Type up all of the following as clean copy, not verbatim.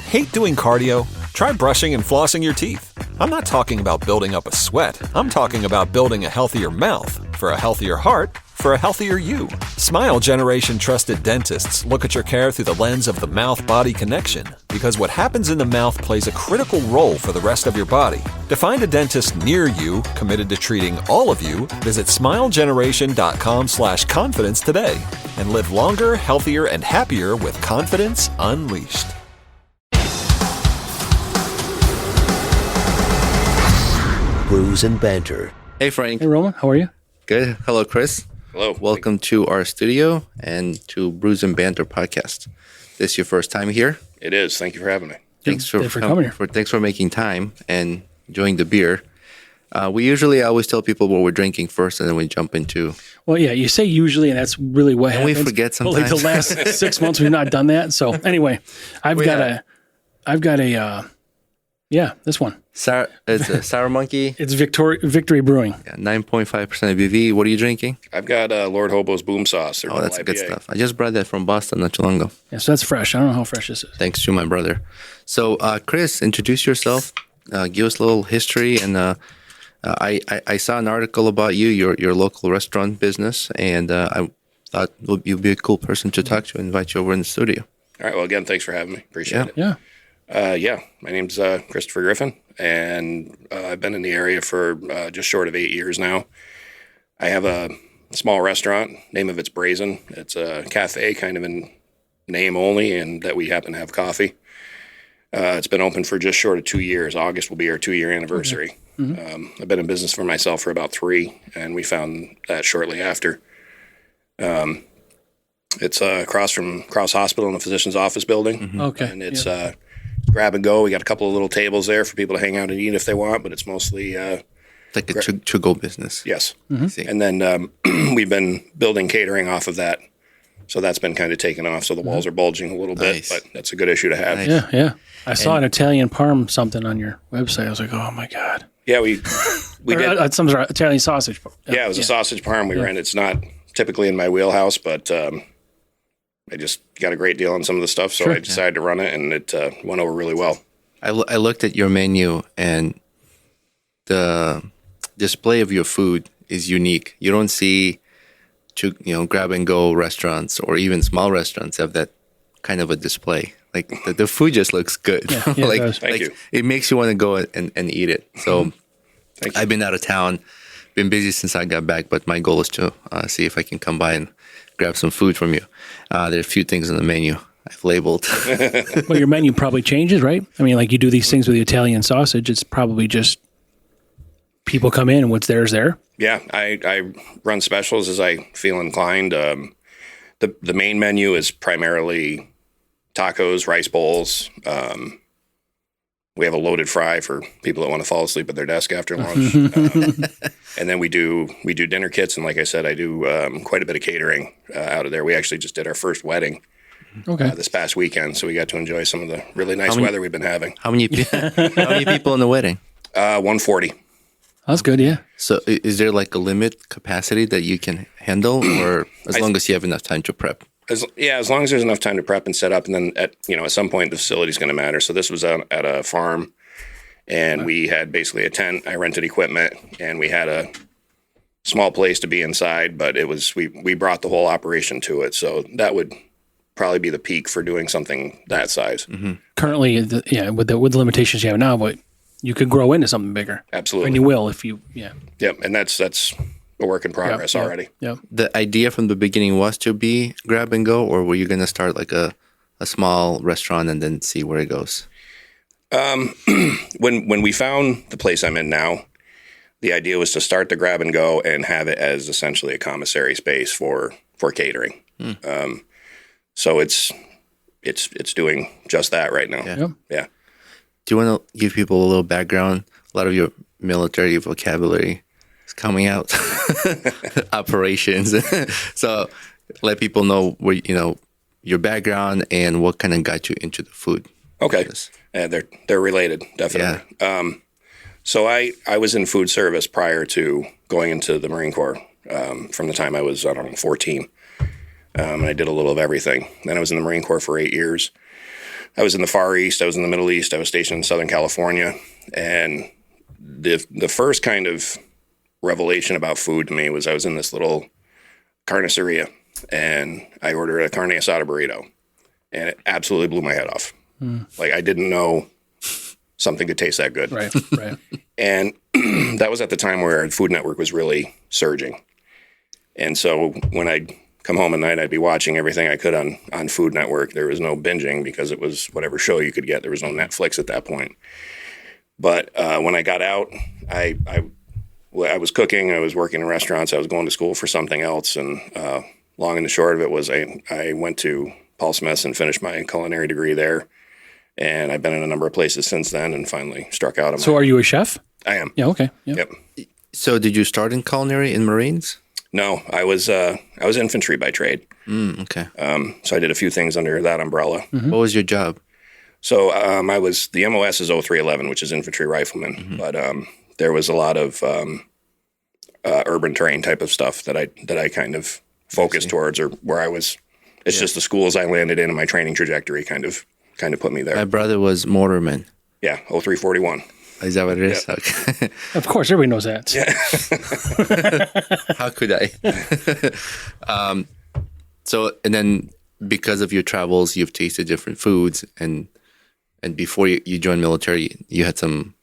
Hate doing cardio? Try brushing and flossing your teeth. I'm not talking about building up a sweat. I'm talking about building a healthier mouth for a healthier heart for a healthier you. Smile Generation trusted dentists look at your care through the lens of the mouth-body connection because what happens in the mouth plays a critical role for the rest of your body. To find a dentist near you committed to treating all of you, visit smilegeneration.com/confidence today and live longer, healthier, and happier with confidence unleashed. Brews and banter. Hey, Frank. Hey, Roman. How are you? Good. Hello, Chris. Hello. Welcome to our studio and to Brews and Banter podcast. This your first time here? It is. Thank you for having me. Thanks for coming here. Thanks for making time and enjoying the beer. We usually always tell people what we're drinking first, and then we jump into. Well, yeah, you say usually, and that's really what happens. We forget sometimes. Well, like the last 6 months, we've not done that. So anyway, I've got a this one. It's a Sour Monkey. It's Victory Brewing. Yeah, 9.5% ABV. What are you drinking? I've got Lord Hobo's Boom Sauce. Oh, that's good stuff. I just brought that from Boston not too long ago. Yeah, so that's fresh. I don't know how fresh this is. Thanks to my brother. So, Chris, introduce yourself. Give us a little history. And I saw an article about your local restaurant business, and I thought you'd be a cool person to talk to and invite you over in the studio. All right. Well, again, thanks for having me. Appreciate it. Yeah. My name's Christopher Griffin, and I've been in the area for just short of 8 years now. I have a small restaurant. Name of it's Brazen. It's a cafe, kind of in name only, and that we happen to have coffee. It's been open for just short of 2 years. August will be our 2-year anniversary. Okay. Mm-hmm. I've been in business for myself for about 3, and we found that shortly after. It's across from Crouse Hospital in the physician's office building. Mm-hmm. Okay. And it's grab and go. We got a couple of little tables there for people to hang out and eat if they want, but it's mostly like a to-go business. Yes. Mm-hmm. And then we've been building catering off of that. So that's been kind of taken off. So the walls are bulging a little bit, but that's a good issue to have. Nice. Yeah. I saw an Italian parm something on your website. I was like, oh my God. Yeah, we did. Some sort of Italian sausage. Yeah, it was a sausage parm we ran. It's not typically in my wheelhouse, but I just got a great deal on some of the stuff, so I decided to run it, and it went over really well. I looked at your menu, and the display of your food is unique. You don't see, grab and go restaurants or even small restaurants have that kind of a display. Like the food just looks good. Yeah, it does. Thank you. It makes you want to go and eat it. So I've been out of town, been busy since I got back, but my goal is to see if I can come by and grab some food from you. There are a few things on the menu I've labeled. Well, your menu probably changes, right? I mean, like you do these things with the Italian sausage. It's probably just people come in and what's there is there. Yeah, I run specials as I feel inclined. The main menu is primarily tacos, rice bowls. We have a loaded fry for people that want to fall asleep at their desk after lunch. And then we do dinner kits. And like I said, I do quite a bit of catering out of there. We actually just did our first wedding this past weekend. So we got to enjoy some of the really nice weather we've been having. How many people in the wedding? 140. That's good, yeah. So is there like a limit capacity that you can handle, or as long as you have enough time to prep? As long as there's enough time to prep and set up, and then at some point the facility is going to matter. So this was at a farm, and we had basically a tent. I rented equipment, and we had a small place to be inside, but it was we brought the whole operation to it. So that would probably be the peak for doing something that size. Mm-hmm. Currently, with the limitations you have now, but you could grow into something bigger. Absolutely, and you will if you Yep, and that's a work in progress already. Yeah. The idea from the beginning was to be grab and go, or were you going to start like a small restaurant and then see where it goes? When we found the place I'm in now, the idea was to start the grab and go and have it as essentially a commissary space for catering. So it's doing just that right now. Yeah. Do you want to give people a little background? A lot of your military vocabulary is coming out. Operations. So let people know where your background and what kind of got you into the food. Okay. They're related, definitely. Yeah. So I was in food service prior to going into the Marine Corps from the time I was, 14. And I did a little of everything. Then I was in the Marine Corps for 8 years. I was in the Far East. I was in the Middle East. I was stationed in Southern California. And the first kind of revelation about food to me was I was in this little carniceria, and I ordered a carne asada burrito, and it absolutely blew my head off. Like, I didn't know something could taste that good. Right, right. And that was at the time where Food Network was really surging. And so when I'd come home at night, I'd be watching everything I could on Food Network. There was no binging because it was whatever show you could get. There was no Netflix at that point. But when I got out, I was cooking. I was working in restaurants. I was going to school for something else. And long and the short of it was I went to Paul Smith's and finished my culinary degree there. And I've been in a number of places since then and finally struck out on So are you a chef? I am. Yeah, okay. Yeah. Yep. So did you start in culinary in Marines? No, I was infantry by trade. Okay. So I did a few things under that umbrella. What was your job? So the MOS is 0311, which is infantry rifleman. But there was a lot of urban terrain type of stuff that I kind of focused towards, or where I was. It's just the schools I landed in and my training trajectory kind of put me there. My brother was motorman. Yeah, 0341. Is that what it is? Yep. Okay. Of course, everybody knows that. Yeah. How could I? So, and then because of your travels, you've tasted different foods, and before you joined military, you had some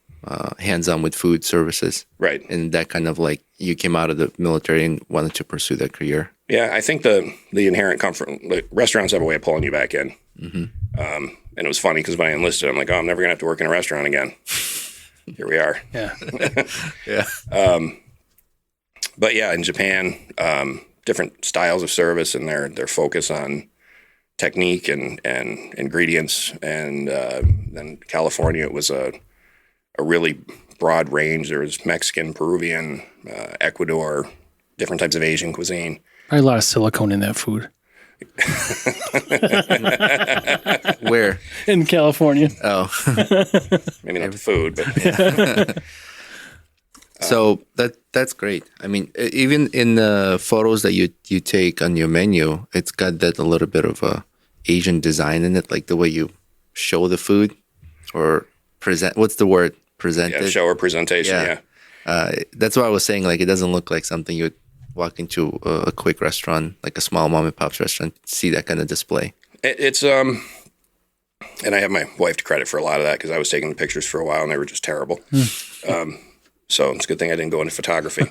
hands-on with food services. Right. And that kind of like, you came out of the military and wanted to pursue that career. Yeah, I think the inherent comfort, like, restaurants have a way of pulling you back in. And it was funny because when I enlisted, I'm like, oh, I'm never going to have to work in a restaurant again. Here we are. Yeah. Yeah. But yeah, in Japan, different styles of service and their focus on technique and ingredients. And then California, it was a really broad range. There was Mexican, Peruvian, Ecuador, different types of Asian cuisine. Probably a lot of silicone in that food. Where? In California. Oh. Maybe not the food, but So that's great. I mean, even in the photos that you take on your menu, it's got that a little bit of a Asian design in it, like the way you show the food or present. What's the word? Present it? show or presentation. Yeah. That's what I was saying. Like, it doesn't look like something you would walk into a quick restaurant, like a small mom and pop's restaurant, see that kind of display. It's and I have my wife to credit for a lot of that because I was taking the pictures for a while and they were just terrible. So it's a good thing I didn't go into photography.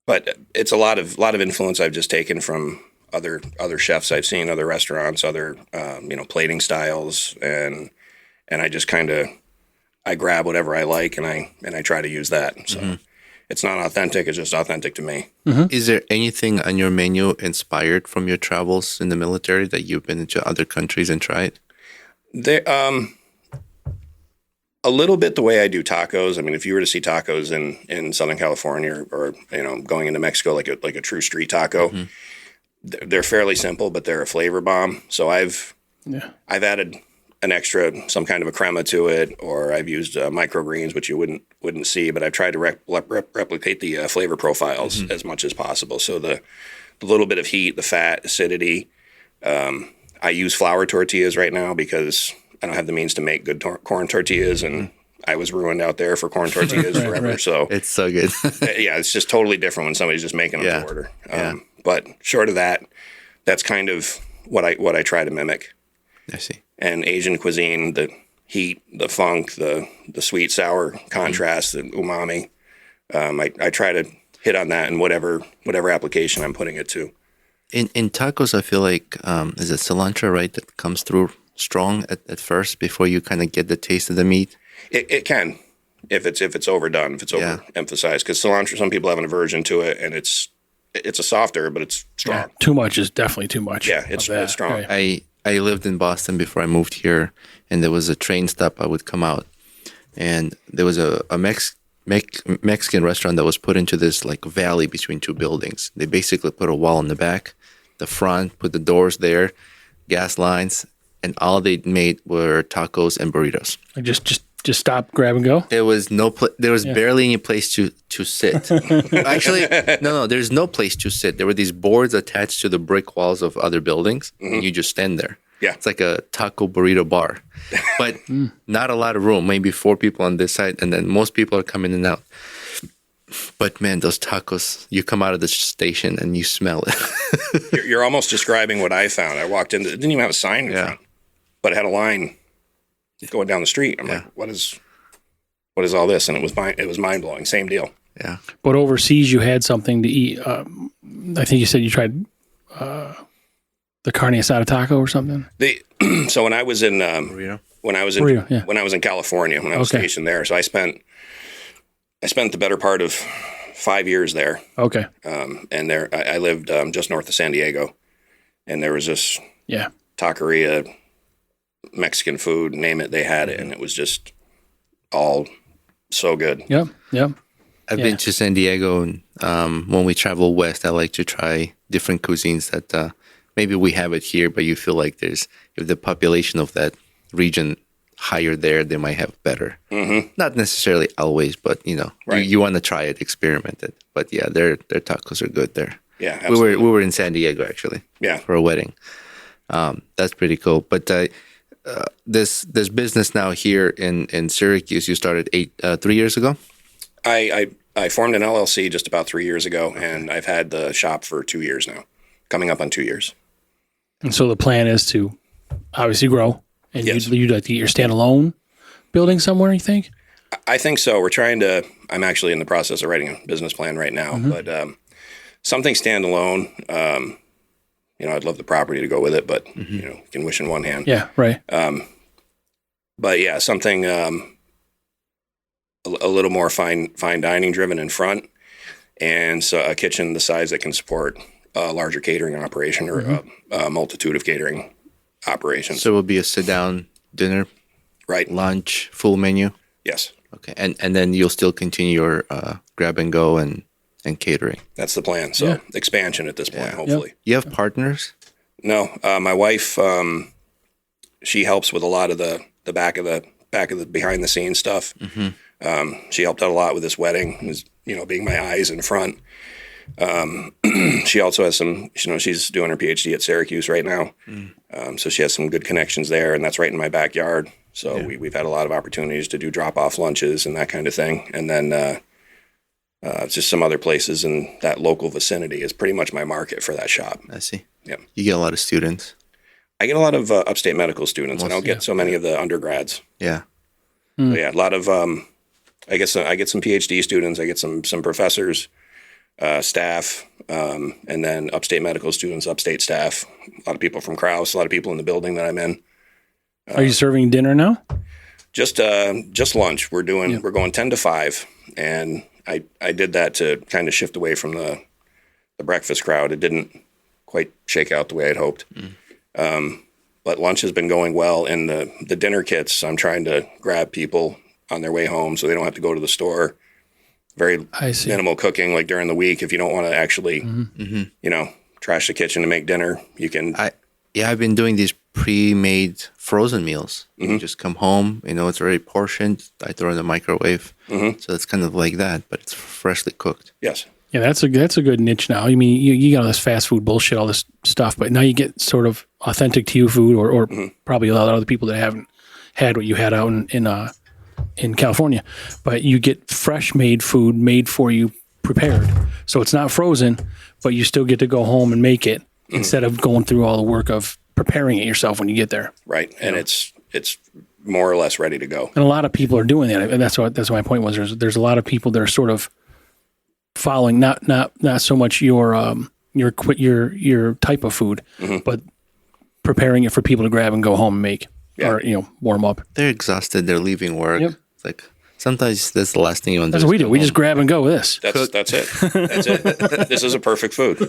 But it's a lot of influence I've just taken from other chefs I've seen, other restaurants, other plating styles, and I just I grab whatever I like and I try to use that. So it's not authentic; it's just authentic to me. Is there anything on your menu inspired from your travels in the military that you've been into other countries and tried? There, a little bit the way I do tacos. I mean, if you were to see tacos in Southern California or going into Mexico, like a true street taco, they're fairly simple, but they're a flavor bomb. So I've added an extra, some kind of a crema to it, or I've used microgreens, which you wouldn't see, but I've tried to replicate the flavor profiles as much as possible. So the little bit of heat, the fat, acidity. I use flour tortillas right now because I don't have the means to make good corn tortillas, and I was ruined out there for corn tortillas forever. Right. So it's so good. Yeah, it's just totally different when somebody's just making them to order. But short of that, that's kind of what I try to mimic. I see. And Asian cuisine, the heat, the funk, the sweet sour contrast, the umami. I try to hit on that in whatever application I'm putting it to. In tacos, I feel like is it cilantro, right, that comes through strong at first before you kind of get the taste of the meat? It can, if it's overdone, if it's overemphasized, because cilantro, some people have an aversion to it, and it's a softer, but it's strong. Yeah, too much is definitely too much. Yeah, it's strong. Right. I lived in Boston before I moved here, and there was a train stop I would come out, and there was a Mexican restaurant that was put into this like valley between two buildings. They basically put a wall in the back, the front, put the doors there, gas lines, and all they made were tacos and burritos. Just stop, grab, and go. There was there was barely any place to sit. Actually, no, there's no place to sit. There were these boards attached to the brick walls of other buildings, and you just stand there. Yeah. It's like a taco burrito bar, but not a lot of room. Maybe 4 people on this side, and then most people are coming in and out. But man, those tacos, you come out of the station and you smell it. You're almost describing what I found. I walked in, it didn't even have a sign in front, but it had a line going down the street. I'm like, what is all this? And it was mind blowing. Same deal. Yeah. But overseas, you had something to eat. I think you said you tried the carne asada taco or something. So when I was in when I was in California, when I was stationed there, so I spent the better part of 5 years there. Okay. And there I lived just north of San Diego, and there was this taqueria, Mexican food, name it, they had it, and it was just all so good. Yep. I've been to San Diego, and when we travel west, I like to try different cuisines that maybe we have it here, but you feel like if the population of that region higher there, they might have better. Mm-hmm. Not necessarily always, but you want to try it, experiment it. But yeah, their tacos are good there. Yeah, absolutely. we were in San Diego actually. Yeah, for a wedding. That's pretty cool. But this business now here in Syracuse, you started 3 years ago. I formed an LLC just about 3 years ago, and I've had the shop for 2 years now, coming up on 2 years. And so the plan is to obviously grow, and you'd like to get your standalone building somewhere, you think? I think so. I'm actually in the process of writing a business plan right now, but something standalone. I'd love the property to go with it, but you can wish in one hand. Yeah, right. But yeah, something a little more fine dining driven in front, and so a kitchen the size that can support a larger catering operation or a multitude of catering operations. So it will be a sit down dinner, right? Lunch, full menu. Yes. Okay, and then you'll still continue your grab and go and catering. That's the plan. So expansion at this point, hopefully. You have partners? No, my wife. She helps with a lot of the back of the behind the scenes stuff. She helped out a lot with this wedding, being my eyes in front. She also has some, she's doing her PhD at Syracuse right now. So she has some good connections there, and that's right in my backyard. So we've had a lot of opportunities to do drop-off lunches and that kind of thing. And then just some other places in that local vicinity is pretty much my market for that shop. I see. Yeah. You get a lot of students. I get a lot of upstate medical students. I don't get so many of the undergrads. Yeah. So yeah, a lot of, I get some PhD students. I get some professors, staff, and then upstate medical students, upstate staff. A lot of people from Crouse. A lot of people in the building that I'm in. Are you serving dinner now? Just lunch. We're going 10 to 5, and I did that to kind of shift away from the breakfast crowd. It didn't quite shake out the way I'd hoped. But lunch has been going well, and the dinner kits, I'm trying to grab people on their way home so they don't have to go to the store. Very minimal cooking, like during the week. If you don't want to actually, trash the kitchen to make dinner, you can. I've been doing these pre-made frozen meals. You just come home, it's already portioned. I throw it in the microwave. So it's kind of like that, but it's freshly cooked. Yes. Yeah, that's a good niche now. I mean, you got all this fast food bullshit, all this stuff, but now you get sort of authentic to you food, or probably a lot of other people that haven't had what you had out in California. But you get fresh made food made for you, prepared. So it's not frozen, but you still get to go home and make it instead of going through all the work of preparing it yourself when you get there. Right, and it's more or less ready to go. And a lot of people are doing that, and that's what my point was. There's a lot of people that are sort of following not so much your type of food, but preparing it for people to grab and go home and make, or warm up. They're exhausted. They're leaving work. Yep. It's like sometimes that's the last thing you want to do. That's what we do. We just grab and go with this. That's it. That's it. This is a perfect food.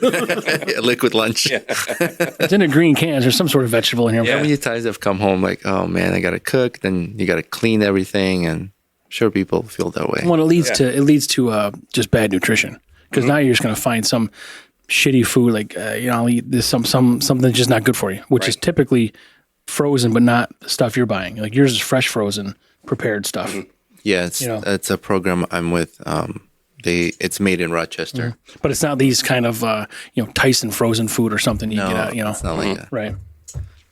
Liquid lunch. Yeah. It's in a green can. There's some sort of vegetable in here. Yeah. How many times I've come home like, oh man, I got to cook. Then you got to clean everything, and I'm sure people feel that way. Well, it leads to just bad nutrition, because now you're just going to find some shitty food like there's something that's just not good for you, which is typically frozen, but not the stuff you're buying. Like yours is fresh, frozen, prepared stuff. Yeah, it's a program I'm with. It's made in Rochester, but it's not these kind of Tyson frozen food or something. You get out, it's not like that. Right.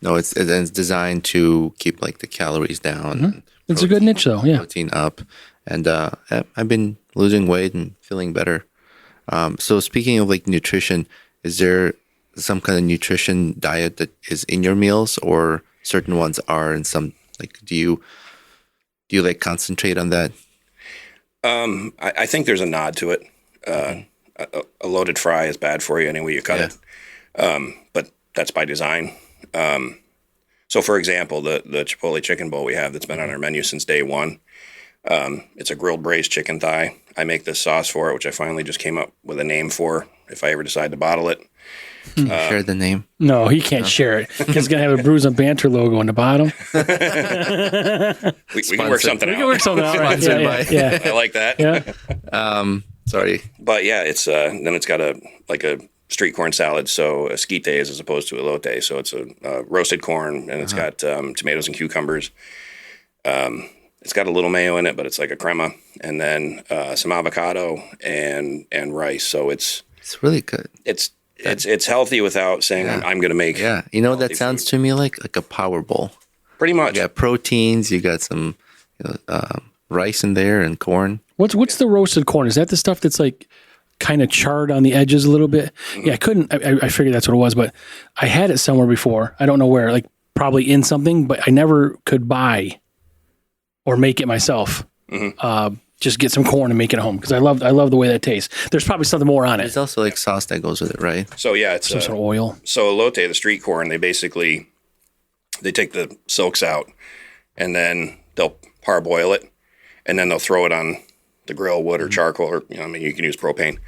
No, it's designed to keep like the calories down. And It's a good niche, though. Yeah. protein up, and I've been losing weight and feeling better. So speaking of like nutrition, is there some kind of nutrition diet that is in your meals, or certain ones are, and some like do you like concentrate on that? I think there's a nod to it. A loaded fry is bad for you any way you cut it, but that's by design. So, for example, the Chipotle chicken bowl we have that's been on our menu since day one, it's a grilled braised chicken thigh. I make this sauce for it, which I finally just came up with a name for if I ever decide to bottle it. Share the name. No, he can't share it. It's going to have a Brews and Banter logo on the bottom. We can work something out. We can work something out. Right? Sponsored Yeah. I like that. Yeah. Sorry. But yeah, it's then it's got a street corn salad, so a skite as opposed to elote. So it's a roasted corn, and it's got tomatoes and cucumbers. It's got a little mayo in it, but it's like a crema, and then some avocado and rice. So it's really good. It's healthy without saying I'm going to make. Yeah, you know that sounds to me like a power bowl. Pretty much. You got proteins. You got some rice in there and corn. What's the roasted corn? Is that the stuff that's like kind of charred on the edges a little bit? Yeah, I figured that's what it was, but I had it somewhere before. I don't know where, like probably in something, but I never could buy or make it myself. Just get some corn and make it at home because I love the way that tastes. There's probably something more on it. There's also like sauce that goes with it, right? So yeah, it's some sort of oil. So elote, the street corn, they take the silks out and then they'll parboil it and then they'll throw it on the grill, wood or charcoal, or you can use propane,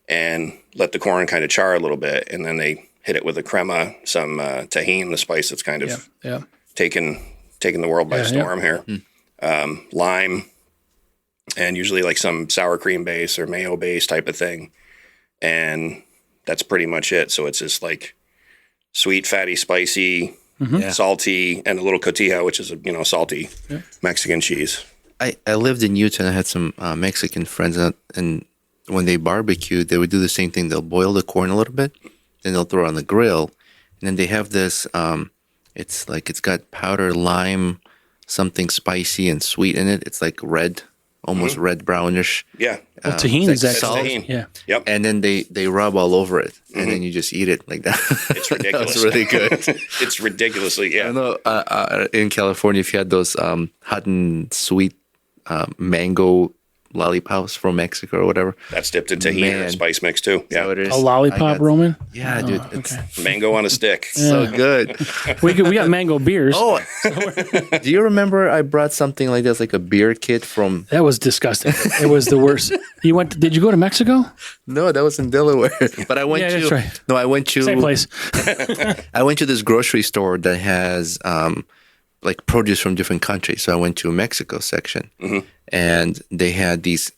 and let the corn kind of char a little bit, and then they hit it with a crema, some tahini, the spice that's kind of taking the world by storm here, lime, and usually like some sour cream base or mayo base type of thing, and that's pretty much it. So it's just like sweet, fatty, spicy, salty, and a little cotija, which is a salty Mexican cheese. I lived in Utah and I had some Mexican friends, and when they barbecue, they would do the same thing. They'll boil the corn a little bit, then they'll throw it on the grill, and then they have this. It's got powdered lime, something spicy and sweet in it. It's like red, almost red brownish. Yeah. Well, tahini is actually salt. Yeah. Yep. And then they rub all over it, and then you just eat it like that. It's ridiculous. That's really good. It's ridiculously, I know in California, if you had those hot and sweet mango lollipops from Mexico or whatever. That's dipped in tahini or spice mix too. Yeah. So it is. A lollipop, Roman? Yeah, dude. It's Mango on a stick. so good. We got mango beers. Oh, do you remember I brought something like this, like a beer kit from... That was disgusting. It was the worst. Did you go to Mexico? No, that was in Delaware. But I went to... that's right. No, I went to... Same place. I went to this grocery store that has like produce from different countries. So I went to a Mexico section, and they had these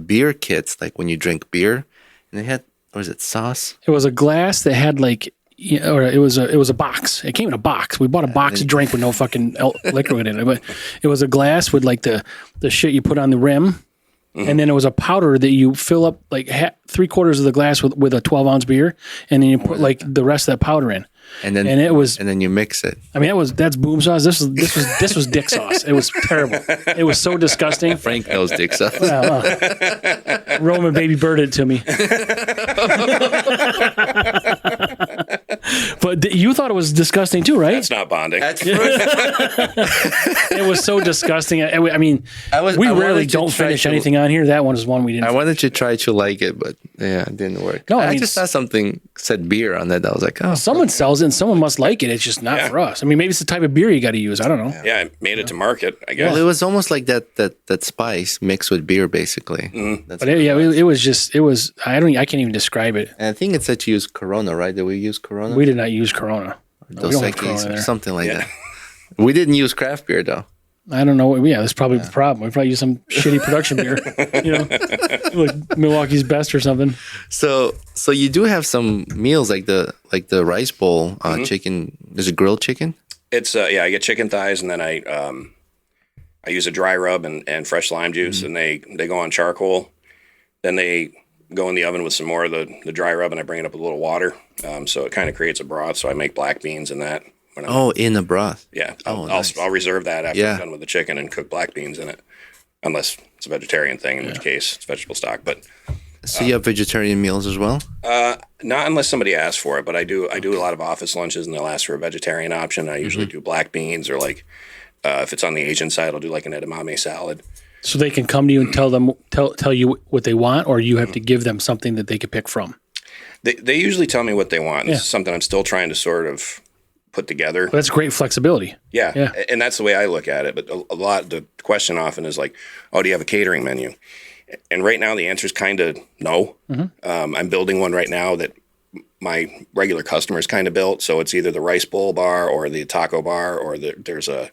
beer kits, like when you drink beer, and they had, what was it, sauce? It was a glass that had like, or it was a box. It came in a box. We bought a box of drink with no fucking liquid in it, but it was a glass with like the shit you put on the rim. And then it was a powder that you fill up like 3/4 of the glass with a 12-ounce beer, and then you put like the rest of that powder in. And then and then you mix it. I mean, that's boom sauce. This was dick sauce. It was terrible. It was so disgusting. Frank knows dick sauce. Roman baby birded it to me. But you thought it was disgusting too, right? That's not bonding. It was so disgusting. I mean, we rarely don't finish anything on here. That one is one we didn't. I wanted to try to like it, but yeah, it didn't work. No, I just saw something said beer on that. I was like, oh, someone sells it and someone must like it. It's just not for us. I mean, maybe it's the type of beer you got to use. I don't know. Yeah, I made it to market, I guess. Well, it was almost like that spice mixed with beer, basically. But it was. I can't even describe it. And I think it said to use Corona, right? Did we use Corona? We did not use Corona. No, we don't have Corona or there. something like that. We didn't use craft beer though. I don't know. Yeah, that's probably the problem. We probably use some shitty production beer, like Milwaukee's Best or something. So you do have some meals like the rice bowl, chicken. Is it grilled chicken? It's I get chicken thighs, and then I use a dry rub and fresh lime juice, and they go on charcoal. Then they go in the oven with some more of the dry rub, and I bring it up with a little water. So it kind of creates a broth. So I make black beans and that When I'm Oh, in the broth. Yeah, nice. I'll reserve that after Yeah. I'm done with the chicken and cook black beans in it, unless it's a vegetarian thing, in which case it's vegetable stock. But So you have vegetarian meals as well? not unless somebody asks for it. But I do a lot of office lunches, and they'll ask for a vegetarian option. I usually do black beans, or like if it's on the Asian side, I'll do like an edamame salad. So they can come to you and tell you what they want, or you have to give them something that they could pick from. They usually tell me what they want. This is something I'm still trying to sort of put together. But that's great flexibility. Yeah, and that's the way I look at it. But the question often is like, oh, do you have a catering menu? And right now the answer is kind of no. I'm building one right now that my regular customers kind of built. So it's either the rice bowl bar or the taco bar, or there's a,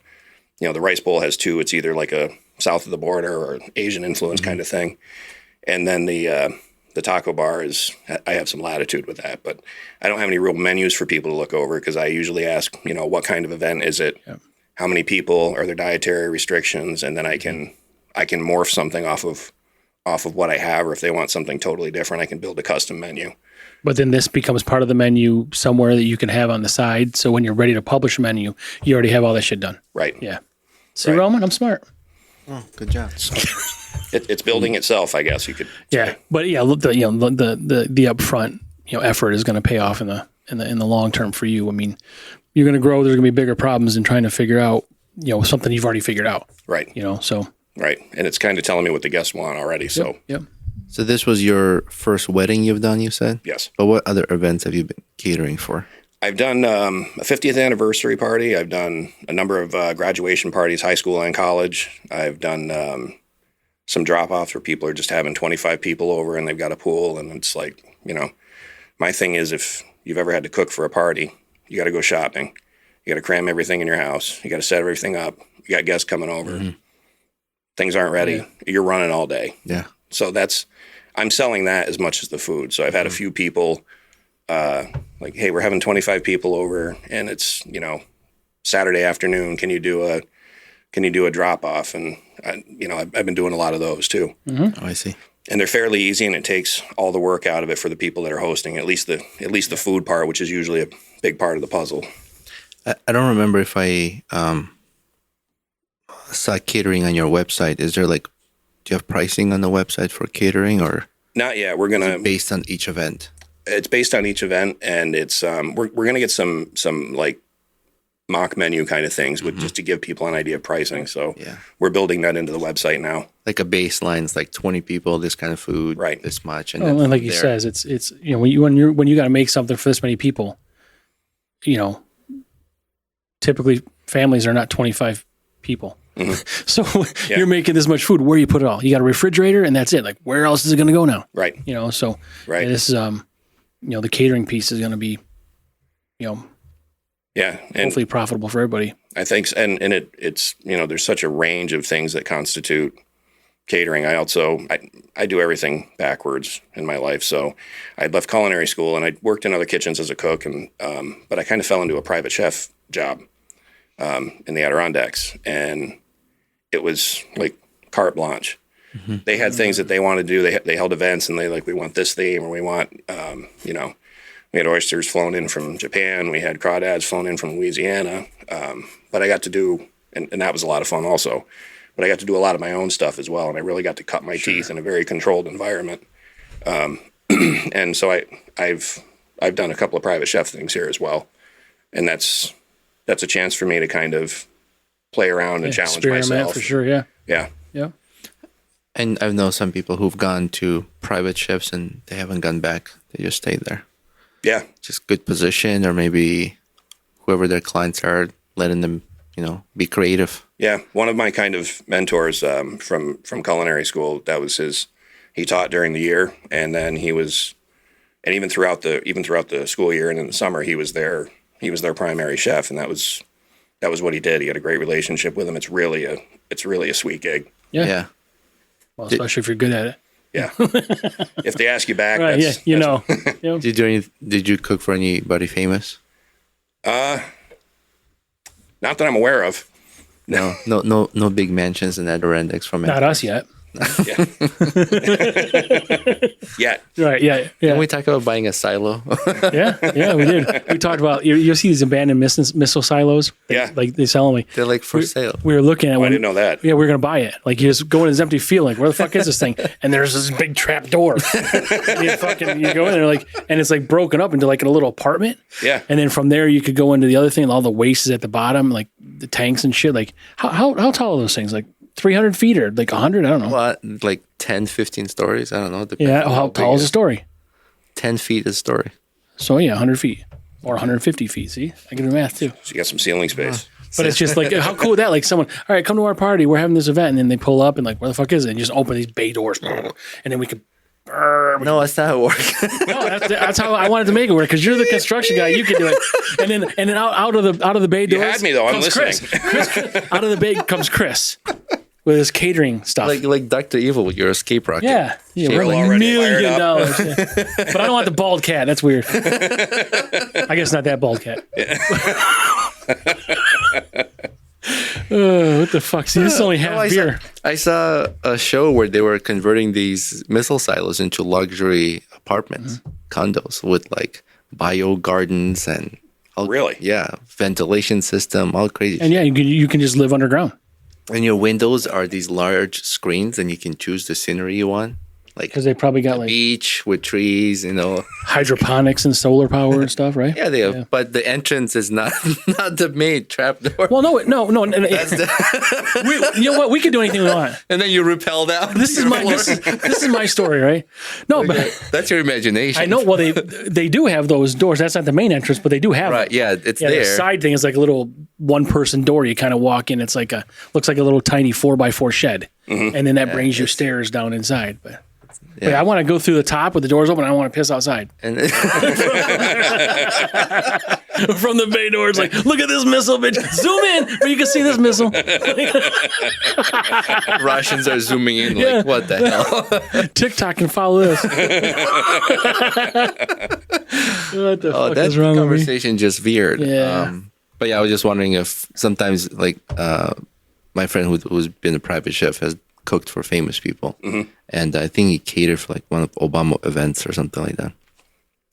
the rice bowl has two. It's either like a south of the border or Asian influence kind of thing. And then the taco bar I have some latitude with that, but I don't have any real menus for people to look over, because I usually ask, what kind of event is it? Yep. How many people? Are there dietary restrictions? And then I can morph something off of what I have, or if they want something totally different, I can build a custom menu. But then this becomes part of the menu somewhere that you can have on the side. So when you're ready to publish a menu, you already have all that shit done. Right. Yeah. See, right. Roman, I'm smart. Oh, good job. It's building itself, I guess you could say. Yeah. But yeah, the upfront, effort is going to pay off in the long term for you. I mean, you're going to grow. There's going to be bigger problems in trying to figure out, something you've already figured out. Right. So. Right. And it's kind of telling me what the guests want already. So. Yep. So this was your first wedding you've done, you said? Yes. But what other events have you been catering for? I've done a 50th anniversary party. I've done a number of graduation parties, high school and college. I've done some drop-offs where people are just having 25 people over and they've got a pool. And it's like, my thing is, if you've ever had to cook for a party, you got to go shopping. You got to cram everything in your house. You got to set everything up. You got guests coming over. Mm-hmm. Things aren't ready. Yeah. You're running all day. Yeah. So I'm selling that as much as the food. So I've had a few people like, hey, we're having 25 people over and it's, Saturday afternoon. Can you do a drop off? And I've been doing a lot of those too. Mm-hmm. Oh, I see. And they're fairly easy, and it takes all the work out of it for the people that are hosting, at least the food part, which is usually a big part of the puzzle. I don't remember if I saw catering on your website. Is there do you have pricing on the website for catering, or not yet? We're gonna based on each event. It's based on each event, and it's we're gonna get some like mock menu kind of things with just to give people an idea of pricing. So we're building that into the website now. Like a baseline, it's like 20 people, this kind of food, right? This much, and like he says, it's when you got to make something for this many people, typically families are not 25 people. Mm-hmm. So you're making this much food. Where do you put it all? You got a refrigerator, and that's it. Like, where else is it going to go now? Right. So right. This is the catering piece is going to be, and hopefully profitable for everybody. I think, and it's there's such a range of things that constitute catering. I do everything backwards in my life. So I left culinary school and I worked in other kitchens as a cook, and but I kind of fell into a private chef job in the Adirondacks, and it was like carte blanche. Mm-hmm. They had things that they wanted to do. They held events, and we want this theme, or we want we had oysters flown in from Japan. We had crawdads flown in from Louisiana. But I got to do, and that was a lot of fun also, but I got to do a lot of my own stuff as well. And I really got to cut my teeth in a very controlled environment. And so I've done a couple of private chef things here as well. And that's a chance for me to kind of play around and challenge myself. For sure. Yeah. Yeah. Yeah. And I've known some people who've gone to private chefs and they haven't gone back. They just stayed there. Yeah. Just good position, or maybe whoever their clients are, letting them, be creative. Yeah. One of my kind of mentors from culinary school, that was he taught during the year, and then even throughout the school year and in the summer, he was their primary chef, and that was what he did. He had a great relationship with him. It's really a sweet gig. Yeah. Well, especially if you're good at it. Yeah. If they ask you back, right, Did you cook for anybody famous? Not that I'm aware of. No big mentions in Adirondacks from not us yet. Yeah. Yeah. Right. Yeah. Can Yeah. we talk about buying a silo? Yeah. We did. We talked about you'll see these abandoned missile silos. Yeah. Like they sell them. They're like for sale. We were looking at I one. didn't know that. Yeah, we were gonna buy it. Like you just go in this empty field, like where the fuck is this thing? And there's this big trap door. you go in there like, and it's like broken up into like a little apartment. Yeah. And then from there you could go into the other thing. And all the waste is at the bottom, like the tanks and shit. Like how tall are those things? Like 300 feet or like 100? I don't know. What, like 10, 15 stories? I don't know. Depends Yeah. on How big tall it is the story? 10 feet is a story. So yeah, 100 feet or 150 feet. See, I can do math too. So you got some ceiling space. But it's just like, how cool is that? Like someone, all right, come to our party. We're having this event. And then they pull up and like, where the fuck is it? And just open these bay doors. And then we could. No, that's not how it works. No, that's how I wanted to make it work. Because you're the construction guy. You can do it. And then out of the bay doors. You had me though. I'm comes listening. Chris. Out of the bay comes Chris with his catering stuff. like Dr. Evil with your escape rocket. Yeah, we're You're like already $1 fired million. up. Yeah. But I don't want the bald cat. That's weird. I guess not that bald cat. What the fuck? See, this is only half beer. I saw a show where they were converting these missile silos into luxury apartments, condos with like bio gardens and all, Really? Yeah, ventilation system, all crazy. And yeah, you can just live underground. And your windows are these large screens, and you can choose the scenery you want, like Because they probably got like beach with trees, you know. hydroponics and solar power and stuff, right? Yeah, they have, but the entrance is not not the main trap door. Well, no. That's the, You know what? We could do anything we want. and then you repel down. This is my story, right? No, but That's your imagination. I know. Well, they do have those doors. That's not the main entrance, but they do have Right? them. Yeah, it's Yeah, there. the side thing is like a little one-person door. You kind of walk in. It's like looks like a little tiny 4x4 shed, and then that brings you stairs down inside. But Yeah. I want to go through the top with the doors open. I want to piss outside And from the bay doors. Like, look at this missile, bitch! Zoom in, but you can see this missile. Russians are zooming in. Like, what the hell? TikTok can follow this. What the fuck That is wrong with me? conversation just veered. Yeah. But yeah, I was just wondering if sometimes, like, my friend who's been a private chef has cooked for famous people, and I think he catered for like one of Obama events or something like that.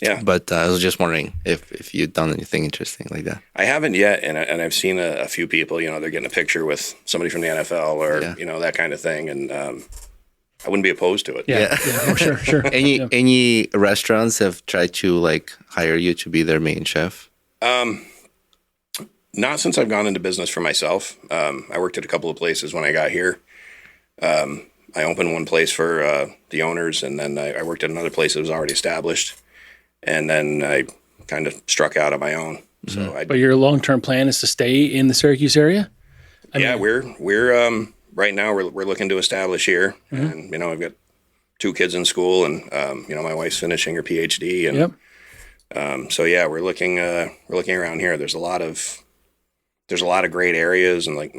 Yeah. But I was just wondering if you'd done anything interesting like that. I haven't yet, and I've seen a few people. You know, they're getting a picture with somebody from the NFL or Yeah. you know that kind of thing, and I wouldn't be opposed to it. Yeah. Oh, sure. Any restaurants have tried to like hire you to be their main chef? Not since I've gone into business for myself. I worked at a couple of places when I got here. I opened one place for the owners, and then I worked at another place that was already established, and then I kind of struck out on my own. So But your long-term plan is to stay in the Syracuse area? we're right now we're looking to establish here, and you know I've got 2 kids in school, and you know my wife's finishing her PhD, and so yeah, we're looking around here. There's a lot of great areas, and like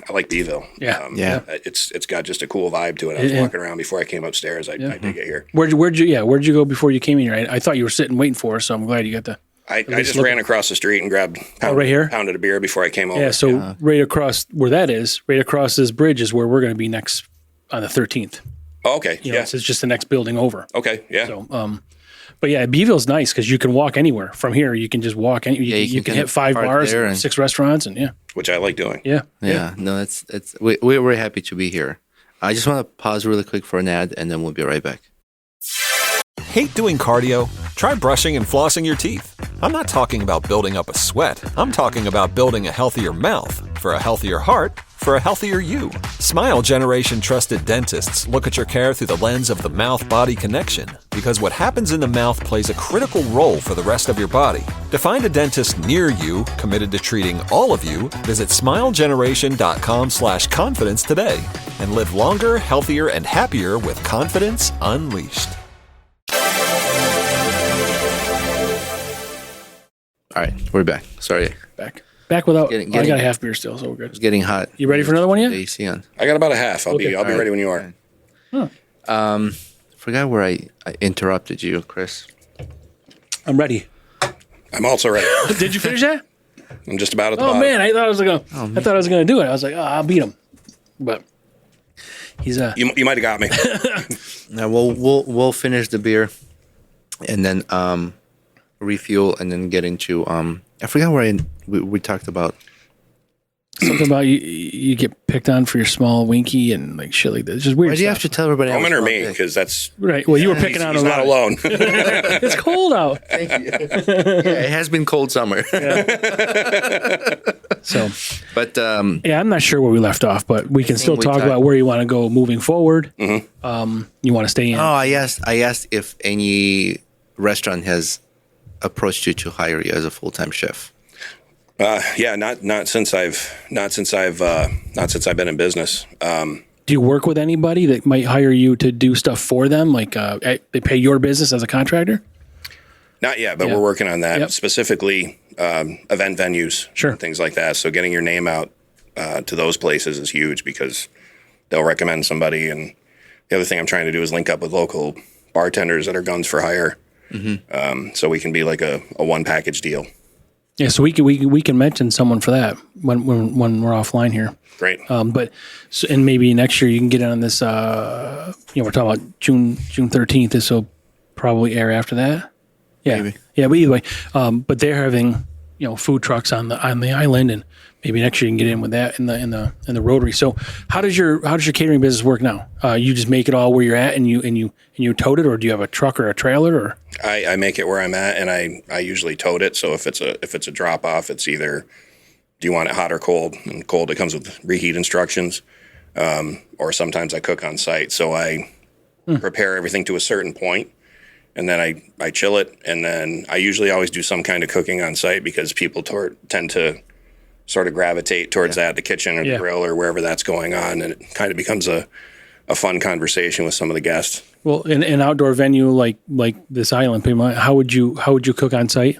I like Beeville. Yeah. It's got just a cool vibe to it. I was walking around before I came upstairs. I dig it here. Where'd you go before you came in here? I thought you were sitting waiting for us, so I'm glad you got to. I just ran across the street and grabbed right here? pounded a beer before I came over. Yeah, so right across where that is, right across this bridge is where we're going to be next on the 13th. Oh, okay. You know, Yeah. it's just the next building over. Okay. Yeah. So, but yeah, Beeville's nice because you can walk anywhere from here. You can just walk. You can hit 5 bars, and 6 restaurants, and Which I like doing. yeah. No, we're happy to be here. I just want to pause really quick for an ad, and then we'll be right back. Hate doing cardio? Try brushing and flossing your teeth. I'm not talking about building up a sweat. I'm talking about building a healthier mouth for a healthier heart for a healthier you. Smile Generation trusted dentists look at your care through the lens of the mouth-body connection because what happens in the mouth plays a critical role for the rest of your body. To find a dentist near you committed to treating all of you, visit smilegeneration.com/confidence today and live longer, healthier, and happier with confidence unleashed. All right, we're back. Sorry, Back without. Getting- I got a half beer still, so we're good. it's getting hot. You ready for another one yet? The AC on. I got about a half. I'll be All right. ready when you are. Forgot where I interrupted you, Chris. I'm ready. I'm also ready. Did you finish that? I'm just about at the Oh bottom. man, I thought I was gonna do it. I was like, I'll beat him. But He's a. You might have got me. Now we'll finish the beer, and then refuel, and then get into I forgot where we talked about. Something about you get picked on for your small winky and like shit like that. It's just weird. Why do you have to tell everybody? Roman or me? Because that's right. Well, you were picking on he's him. not alone. It's cold out. Thank you. Yeah, it has been cold summer. So, But yeah, I'm not sure where we left off, but we can still we talk talked- about where you want to go moving forward. Mm-hmm. You want to stay in? oh, I asked if any restaurant has approached you to hire you as a full-time chef. Yeah, not since I've been in business. Do you work with anybody that might hire you to do stuff for them? Like they pay your business as a contractor? Not yet, but Yeah. we're working on that. Yep. Specifically, event venues, Sure. things like that. So getting your name out to those places is huge because they'll recommend somebody. And the other thing I'm trying to do is link up with local bartenders that are guns for hire, so we can be like a one package deal. Yeah, so we can mention someone for that when we're offline here. Great. But so, and maybe next year you can get on this. We're talking about June 13th. This will probably air after that. Yeah, Maybe. Yeah. But either way, but they're having food trucks on the island, and maybe next year you can get in with that in the Rotary. So how does your catering business work now? You just make it all where you're at, and you tote it, or do you have a truck or a trailer? Or I make it where I'm at, and I usually tote it. So if it's a drop off, it's either do you want it hot or cold? And cold, it comes with reheat instructions, or sometimes I cook on site. So I prepare everything to a certain point, and then I chill it, and then I usually always do some kind of cooking on site because people tend to sort of gravitate towards that, the kitchen or the grill or wherever that's going on, and it kind of becomes a fun conversation with some of the guests. well, in an outdoor venue like this island, pretty much, how would you cook on site,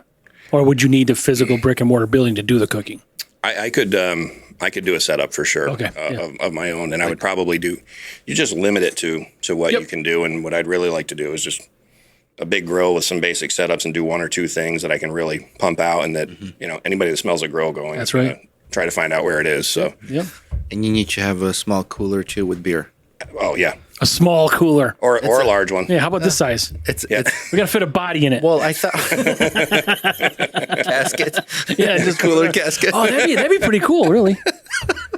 or would you need a physical brick and mortar building to do the cooking? I could do a setup for sure of my own, and I would probably you just limit it to what you can do. And what I'd really like to do is just a big grill with some basic setups and do one or two things that I can really pump out, and that anybody that smells a grill going, That's is gonna right. try to find out where it is. So Yep. And you need to have a small cooler too with beer. oh yeah, A small cooler. or a large one. Yeah, how about this size? It's Yeah. We got to fit a body in it. well, I thought casket. Yeah, just Cooler casket. Oh, that'd be pretty cool, really.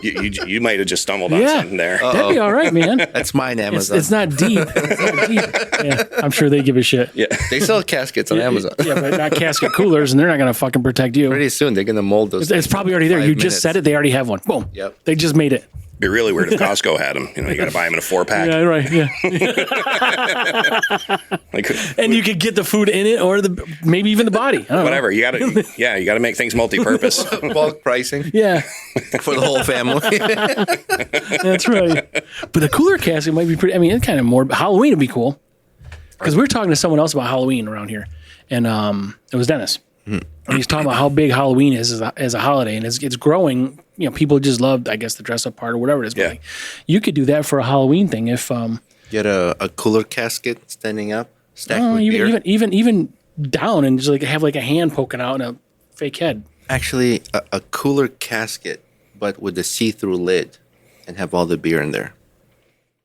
You might have just stumbled on Yeah. something there. That'd be all right, man. That's mine, Amazon. It's not deep. It's not deep. Yeah, I'm sure they give a shit. Yeah, They sell caskets on Amazon. Yeah, but not casket coolers, and they're not going to fucking protect you. Pretty soon they're gonna mold those. It's probably already there. 5 You just minutes. said it. They already have one. Boom. Yep. They just made it. it'd be really weird if Costco had them. You got to buy them in a 4-pack. Yeah, right. Yeah. Like, And you could get the food in it, or maybe even the body. I don't know. whatever. You got to make things multi-purpose. bulk pricing Yeah, for the whole family. that's right. But the cooler casket might be pretty. I mean, it's kind of more. Halloween would be cool because we were talking to someone else about Halloween around here, and it was Dennis. And he's talking about how big Halloween is as a holiday, and it's growing. People just love, I guess, the dress up part or whatever it is. But Yeah. you could do that for a Halloween thing if Get a cooler casket standing up, stacked with beer. even down and just like have like a hand poking out and a fake head. Actually, a cooler casket, but with a see-through lid, and have all the beer in there.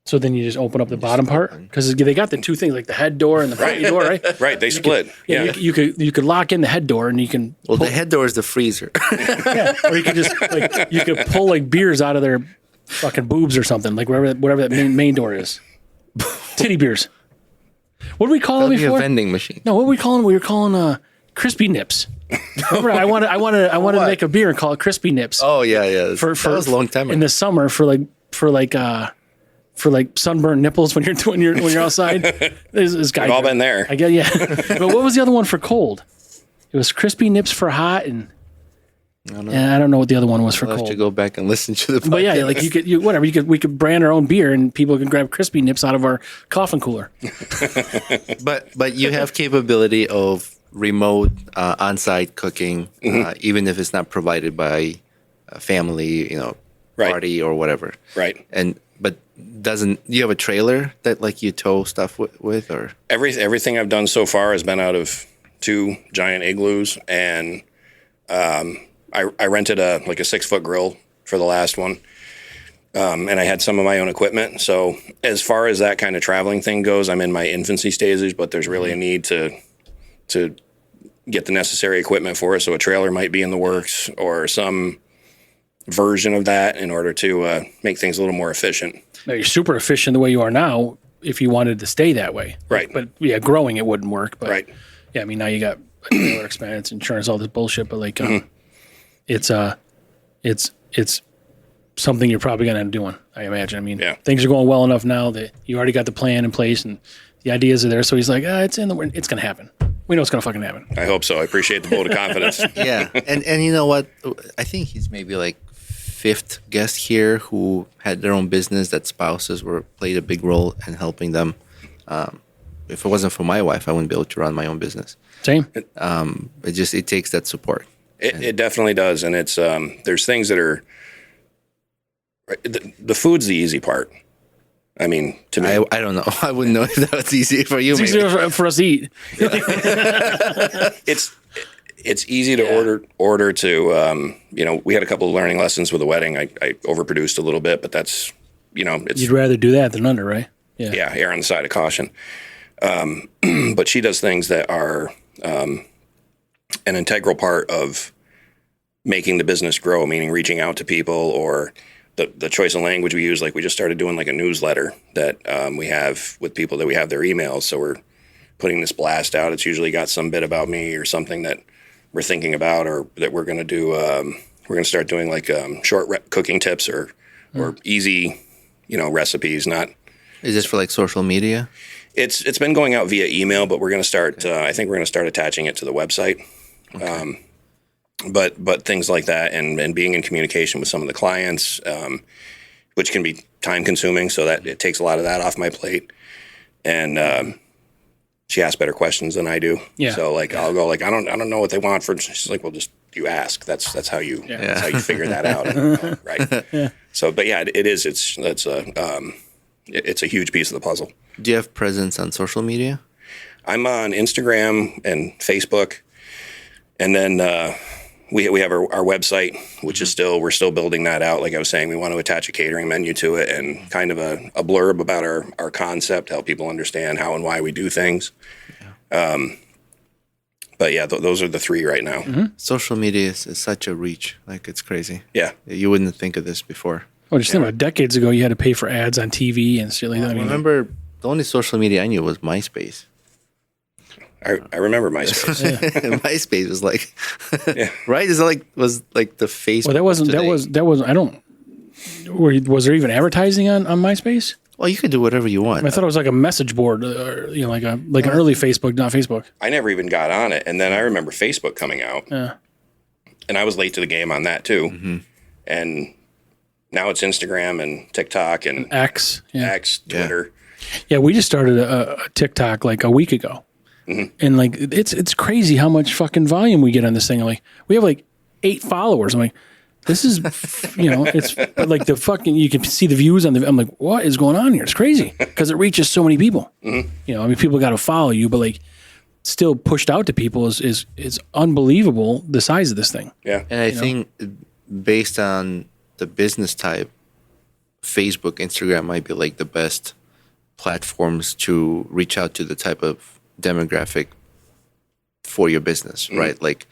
So then you just open up the bottom part because they got the two things like the head door and the front door, right? Right, they split. Yeah, you could lock in the head door and you can Well, the head door is the freezer. or you could just like you could pull like beers out of their fucking boobs or something like whatever that main door is. Titty beers. What did we call them That'll be a before? vending machine. No, what were we calling? We were calling crispy nips. Remember, I wanted to make a beer and call it crispy nips. Oh yeah. That was a long time ago. in the summer for sunburned nipples when you're outside. This guy We've all been there. I guess, yeah. But what was the other one for cold? It was crispy nips for hot, and I don't know what the other one was for I'll have cold. to go back and listen to the podcast. But yeah, like we could brand our own beer, and people can grab crispy nips out of our coffin cooler. But you have capability of remote on-site cooking, even if it's not provided by a family, Right. party or whatever. Right. But do you have a trailer that like you tow stuff with or? Everything I've done so far has been out of 2 giant igloos, and I rented a 6-foot grill for the last one. and I had some of my own equipment. So as far as that kind of traveling thing goes, I'm in my infancy stages, but there's really a need to get the necessary equipment for it. So a trailer might be in the works or some version of that in order to make things a little more efficient. Now, you're super efficient the way you are now if you wanted to stay that way. Right. But yeah, growing it wouldn't work. But Right. yeah, I mean, now you got a trailer expense, insurance, all this bullshit. But like, it's something you're probably going to end up doing, I imagine. I mean, Yeah. things are going well enough now that you already got the plan in place and the ideas are there. So he's like, it's in the works. It's going to happen. We know it's going to fucking happen. I hope so. I appreciate the vote of confidence. Yeah, and you know what? I think he's maybe like fifth guest here who had their own business that spouses played a big role in helping them. If it wasn't for my wife, I wouldn't be able to run my own business. Same. It takes that support. It definitely does, and it's there's things that are the food's the easy part. I mean, to me, I don't know. I wouldn't know if that was easy for you. It's easier for us to eat. it's easy to order to we had a couple of learning lessons with the wedding. I overproduced a little bit, but that's it's You'd rather do that than under, right? yeah, err on the side of caution. But she does things that are an integral part of making the business grow, meaning reaching out to people or the choice of language we use. Like we just started doing like a newsletter that we have with people that we have their emails. So we're putting this blast out. It's usually got some bit about me or something that we're thinking about or that we're going to do. We're going to start doing like short cooking tips or easy, recipes. Not. Is this for like social media? It's been going out via email, but we're going to start. I think we're going to start attaching it to the website. Okay. But things like that, and being in communication with some of the clients, which can be time consuming, so that it takes a lot of that off my plate. And she asks better questions than I do. Yeah. So like I'll go like I don't know what they want for. She's like, well, just you ask. That's how you that's how you figure that out. And, right. Yeah. So, but yeah, it is. It's a huge piece of the puzzle. Do you have presence on social media? I'm on Instagram and Facebook, and then we have our website, which is we're still building that out. Like I was saying, we want to attach a catering menu to it and kind of a blurb about our concept, help people understand how and why we do things. Yeah. But yeah, those are the three right now. Mm-hmm. Social media is such a reach. Like it's crazy. Yeah. You wouldn't think of this before. Well, just think about decades ago, you had to pay for ads on TV and shit like that. I remember the only social media I knew was MySpace. I remember MySpace. MySpace was like, right? Is that was like the Facebook? Well, that wasn't. I don't. Was there even advertising on MySpace? Well, you could do whatever you want. I thought it was like a message board, or, like an early Facebook, not Facebook. I never even got on it, and then I remember Facebook coming out. Yeah. And I was late to the game on that too. Mm-hmm. And now it's Instagram and TikTok and X, Twitter. Yeah, we just started a TikTok like a week ago. Mm-hmm. And like it's crazy how much fucking volume we get on this thing. Like we have like 8 followers. I'm like, this is it's but like the fucking you can see the views on the. I'm like, what is going on here? It's crazy because it reaches so many people. Mm-hmm. People got to follow you, but like still pushed out to people is unbelievable the size of this thing. Yeah, and I think based on the business type, Facebook, Instagram might be like the best platforms to reach out to the type of demographic for your business, right? Like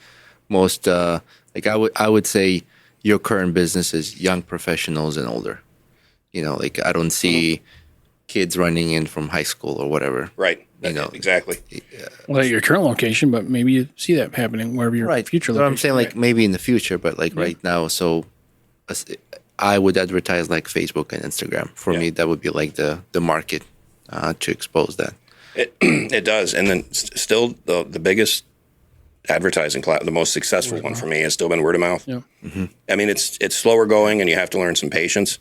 most, like I would say your current business is young professionals and older. Like I don't see kids running in from high school or whatever. Right. Exactly. Well, at your current location, but maybe you see that happening wherever your future location. So I'm saying like maybe in the future, but like right now, so I would advertise like Facebook and Instagram. For me, that would be like the market to expose that. It does, and then still the biggest advertising the most successful one for me has still been word of mouth. Yeah. Mm-hmm. I mean, it's slower going, and you have to learn some patience.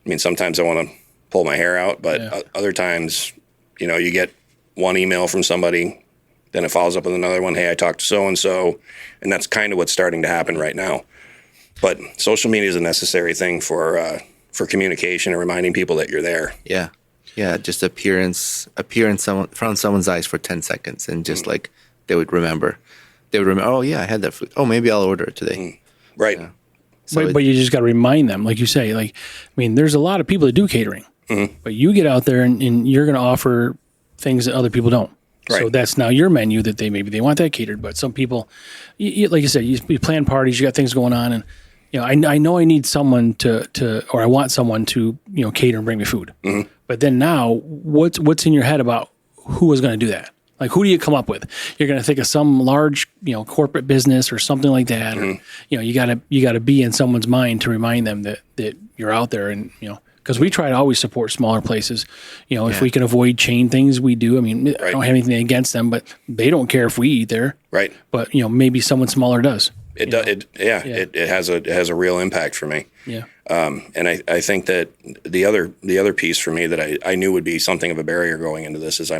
I mean, sometimes I want to pull my hair out, but other times, you get one email from somebody, then it follows up with another one. Hey, I talked to so and so, and that's kind of what's starting to happen right now. But social media is a necessary thing for communication and reminding people that you're there. Yeah. Yeah, just appearance from someone's eyes for 10 seconds, and just like they would remember. Oh yeah, I had that food. Oh, maybe I'll order it today. Right. So but you just got to remind them, like you say, like, I mean, there's a lot of people that do catering, but you get out there and you're going to offer things that other people don't. So Right. that's now your menu that maybe they want that catered, but some people, like you said, you plan parties, you got things going on, and I know I need someone to or I want someone to cater and bring me food. But then now, what's in your head about who is going to do that? Like, who do you come up with? You're going to think of some large corporate business or something like that, or you gotta be in someone's mind to remind them that you're out there, and because we try to always support smaller places. If we can avoid chain things, we do. I mean, I don't have anything against them, but they don't care if we eat there. Right. But maybe someone smaller does. It does. It has a real impact for me. Yeah. And I think that the other piece for me that I knew would be something of a barrier going into this is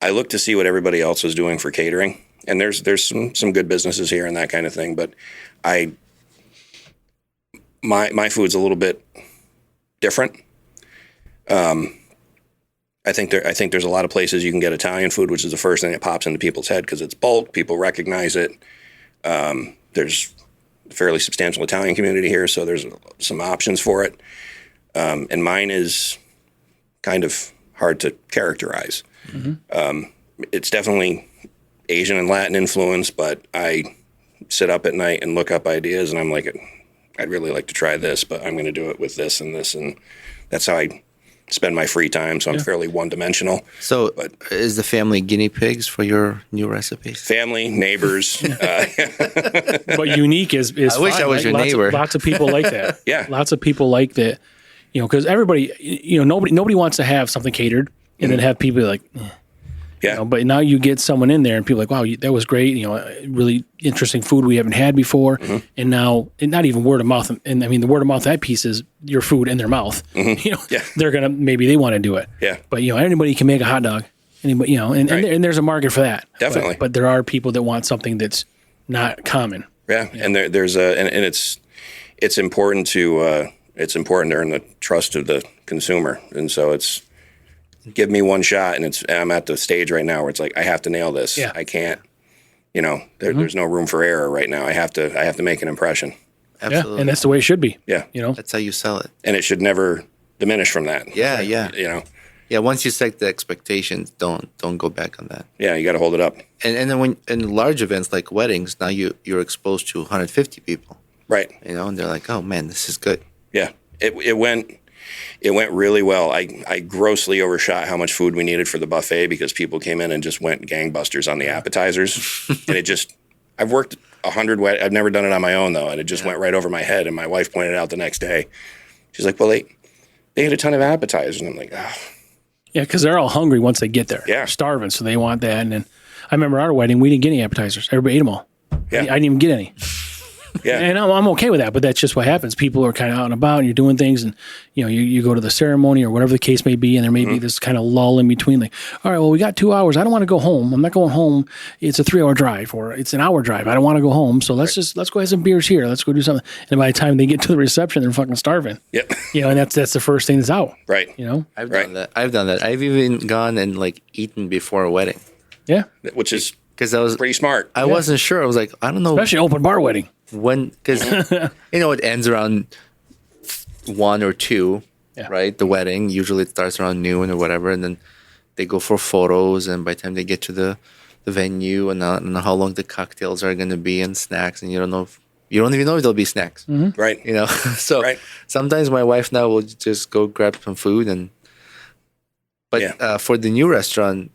I look to see what everybody else is doing for catering, and there's some good businesses here and that kind of thing, but my food's a little bit different. I think there's a lot of places you can get Italian food, which is the first thing that pops into people's head because it's bulk. People recognize it. There's a fairly substantial Italian community here, so there's some options for it. And mine is kind of hard to characterize. It's definitely Asian and Latin influence, but I sit up at night and look up ideas, and I'm like, I'd really like to try this, but I'm going to do it with this, and that's how I spend my free time. So I'm fairly one-dimensional. So, is the family guinea pigs for your new recipes? Family, neighbors. But unique is I wish fine, I was right? your neighbor. Lots of people like that. Yeah. Lots of people like that. Because everybody, nobody wants to have something catered and then have people like, Yeah. but now you get someone in there and people are like, wow, that was great. Really interesting food we haven't had before. And now, and not even word of mouth. And I mean, the word of mouth, that piece is your food in their mouth. They're going to, maybe they want to do it. Yeah. But, anybody can make a hot dog. Anybody, and there's a market for that. Definitely. But there are people that want something that's not common. Yeah. And there's and it's important to earn the trust of the consumer. And so it's, give me one shot, and I'm at the stage right now where it's like I have to nail this. Yeah. I can't. There's no room for error right now. I have to make an impression. Absolutely. Yeah, and that's the way it should be. Yeah. That's how you sell it. And it should never diminish from that. Yeah, Like, yeah. Yeah, once you set the expectations, don't go back on that. Yeah, you got to hold it up. And then when in large events like weddings, now you're exposed to 150 people. Right. And they're like, oh man, this is good. Yeah. It went really well. I grossly overshot how much food we needed for the buffet because people came in and just went gangbusters on the appetizers. And I've worked 100 I've never done it on my own though, and it just went right over my head. And my wife pointed out the next day. She's like, well, they ate a ton of appetizers. And I'm like, oh. Yeah, because they're all hungry once they get there. Yeah. They're starving, so they want that. And then I remember our wedding, we didn't get any appetizers. Everybody ate them all. Yeah. I didn't even get any. Yeah. And I'm okay with that, but that's just what happens. People are kind of out and about, and you're doing things, and you go to the ceremony or whatever the case may be, and there may be this kind of lull in between. Like, all right, well, we got 2 hours. I don't want to go home. I'm not going home. It's a 3-hour drive, or it's an hour drive. I don't want to go home. So let's go have some beers here. Let's go do something. And by the time they get to the reception, they're fucking starving. Yep. And that's the first thing that's out. Right. I've done that. I've even gone and eaten before a wedding. Yeah. Which is Because I was pretty smart. I wasn't sure. I was like, I don't know. Especially open bar wedding. When, because it ends around 1 or 2, right? The wedding usually it starts around noon or whatever, and then they go for photos, and by the time they get to the venue, and I don't know how long the cocktails are going to be and snacks, and you don't even know if there'll be snacks, Right. So sometimes my wife now will just go grab some food, but for the new restaurant,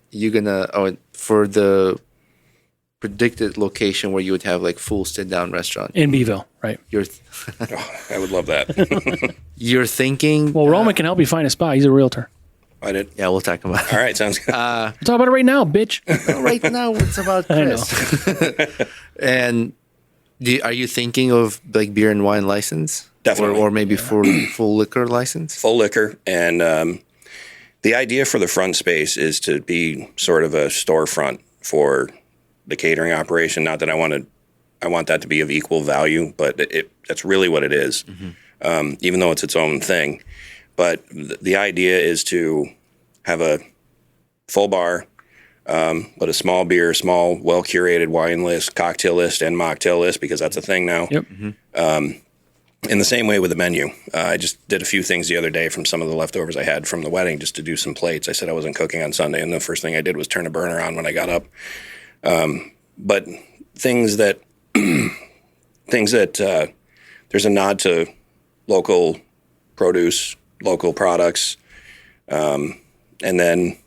for the predicted location where you would have full sit-down restaurant In Beeville, right. I would love that. You're thinking, Well, Roman can help you find a spot. He's a realtor. I did. yeah, we'll talk about it. All right. Sounds good. We'll talk about it right now, bitch. Right now it's about Chris. And are you thinking of beer and wine license? Definitely. Or maybe full liquor license? Full liquor. And the idea for the front space is to be sort of a storefront for the catering operation. Not that I want that to be of equal value, but that's really what it is. Even though it's its own thing. But the idea is to have a full bar, but a small beer, small, well-curated wine list, cocktail list, and mocktail list, because that's a thing now. Yep. In the same way with the menu. I just did a few things the other day from some of the leftovers I had from the wedding just to do some plates. I said I wasn't cooking on Sunday, and the first thing I did was turn a burner on when I got up. But things that there's a nod to local produce, local products, and then